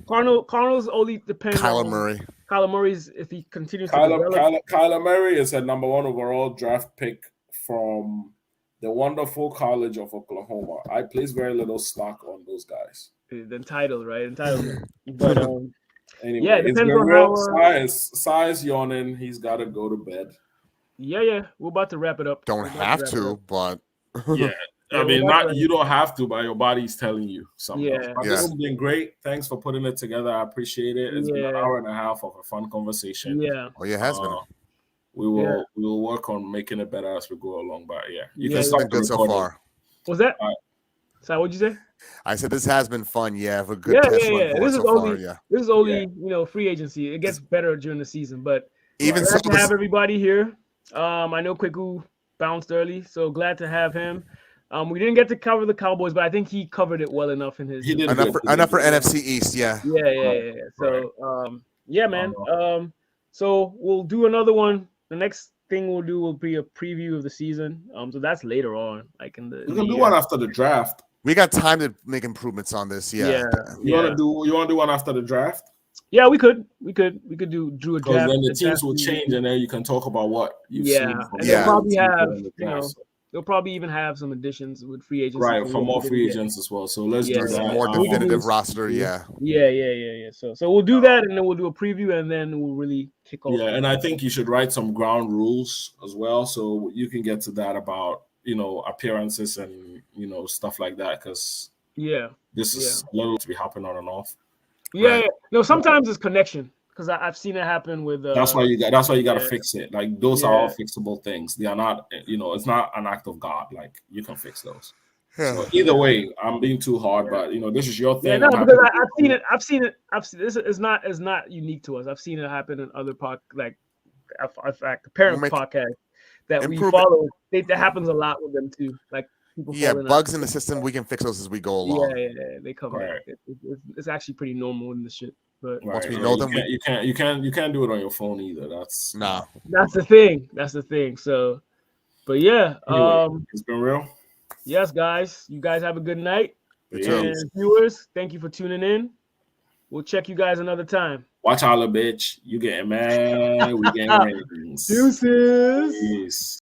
Speaker 2: Cardinals only depend
Speaker 1: Kyler
Speaker 2: on
Speaker 1: Murray.
Speaker 2: Kyler Murray's, if he continues to
Speaker 5: Kyler Murray is a number 1 overall draft pick from the wonderful College of Oklahoma. I place very little stock on those guys.
Speaker 2: The Entitled, but
Speaker 5: anyway,
Speaker 2: it depends on how
Speaker 5: size yawning. He's got to go to bed.
Speaker 2: Yeah. We're about to wrap it up.
Speaker 1: Don't have to, but
Speaker 5: I mean, you don't have to, but your body's telling you something. This has been great. Thanks for putting it together. I appreciate it. It's been an hour and a half of a fun conversation.
Speaker 2: Yeah.
Speaker 1: Oh, yeah, it has been.
Speaker 5: We will work on making it better as we go along. But you can
Speaker 1: stop the recording so far.
Speaker 2: Was that? So what'd you say?
Speaker 1: I said this has been fun. Yeah, for a good test run for
Speaker 2: This
Speaker 1: it
Speaker 2: is
Speaker 1: so
Speaker 2: only
Speaker 1: far. Yeah.
Speaker 2: this is only free agency. It gets better during the season, but
Speaker 1: Even
Speaker 2: glad
Speaker 1: so,
Speaker 2: to have everybody here. I know Kwiku bounced early, so glad to have him. We didn't get to cover the Cowboys, but I think he covered it well enough in his.
Speaker 3: He did
Speaker 1: enough for NFC East. Yeah.
Speaker 2: Yeah. So yeah, man. So we'll do another one. The next thing we'll do will be a preview of the season. So that's later on, like in the.
Speaker 5: You can do one after the draft.
Speaker 1: We got time to make improvements on this. Yeah.
Speaker 5: You want to do one after the draft?
Speaker 2: Yeah, we could do a draft.
Speaker 3: Because then the teams will change, and then you can talk about what you've seen.
Speaker 2: And they'll probably have they'll probably even have some additions with free agents.
Speaker 3: Right, for more free agents as well. So let's do that.
Speaker 1: More definitive roster. Yeah.
Speaker 2: So we'll do that, and then we'll do a preview, and then we'll really kick off.
Speaker 3: Yeah, and I think you should write some ground rules as well, so you can get to that about appearances and stuff like that, because this is a little to be happening on and off.
Speaker 2: Yeah. No, sometimes it's connection, because I've seen it happen with.
Speaker 3: That's why you got to fix it. Like those are all fixable things. They are not. It's not an act of God. Like you can fix those. So either way, I'm being too hard, but this is your thing.
Speaker 2: Yeah, no, because I've seen it. This is not unique to us. I've seen it happen in other the parent podcast that we follow. That happens a lot with them too. Like people.
Speaker 1: Bugs in the system. We can fix those as we go along.
Speaker 2: Yeah. They come out. It's actually pretty normal in this shit. But
Speaker 3: once we know them, you can't do it on your phone either. That's
Speaker 2: the thing. So, but yeah,
Speaker 3: it's been real.
Speaker 2: Yes, guys. You guys have a good night.
Speaker 1: And
Speaker 2: viewers, thank you for tuning in. We'll check you guys another time.
Speaker 3: Watch out, bitch. You getting mad? We getting ratings.
Speaker 2: Deuces.
Speaker 3: Peace.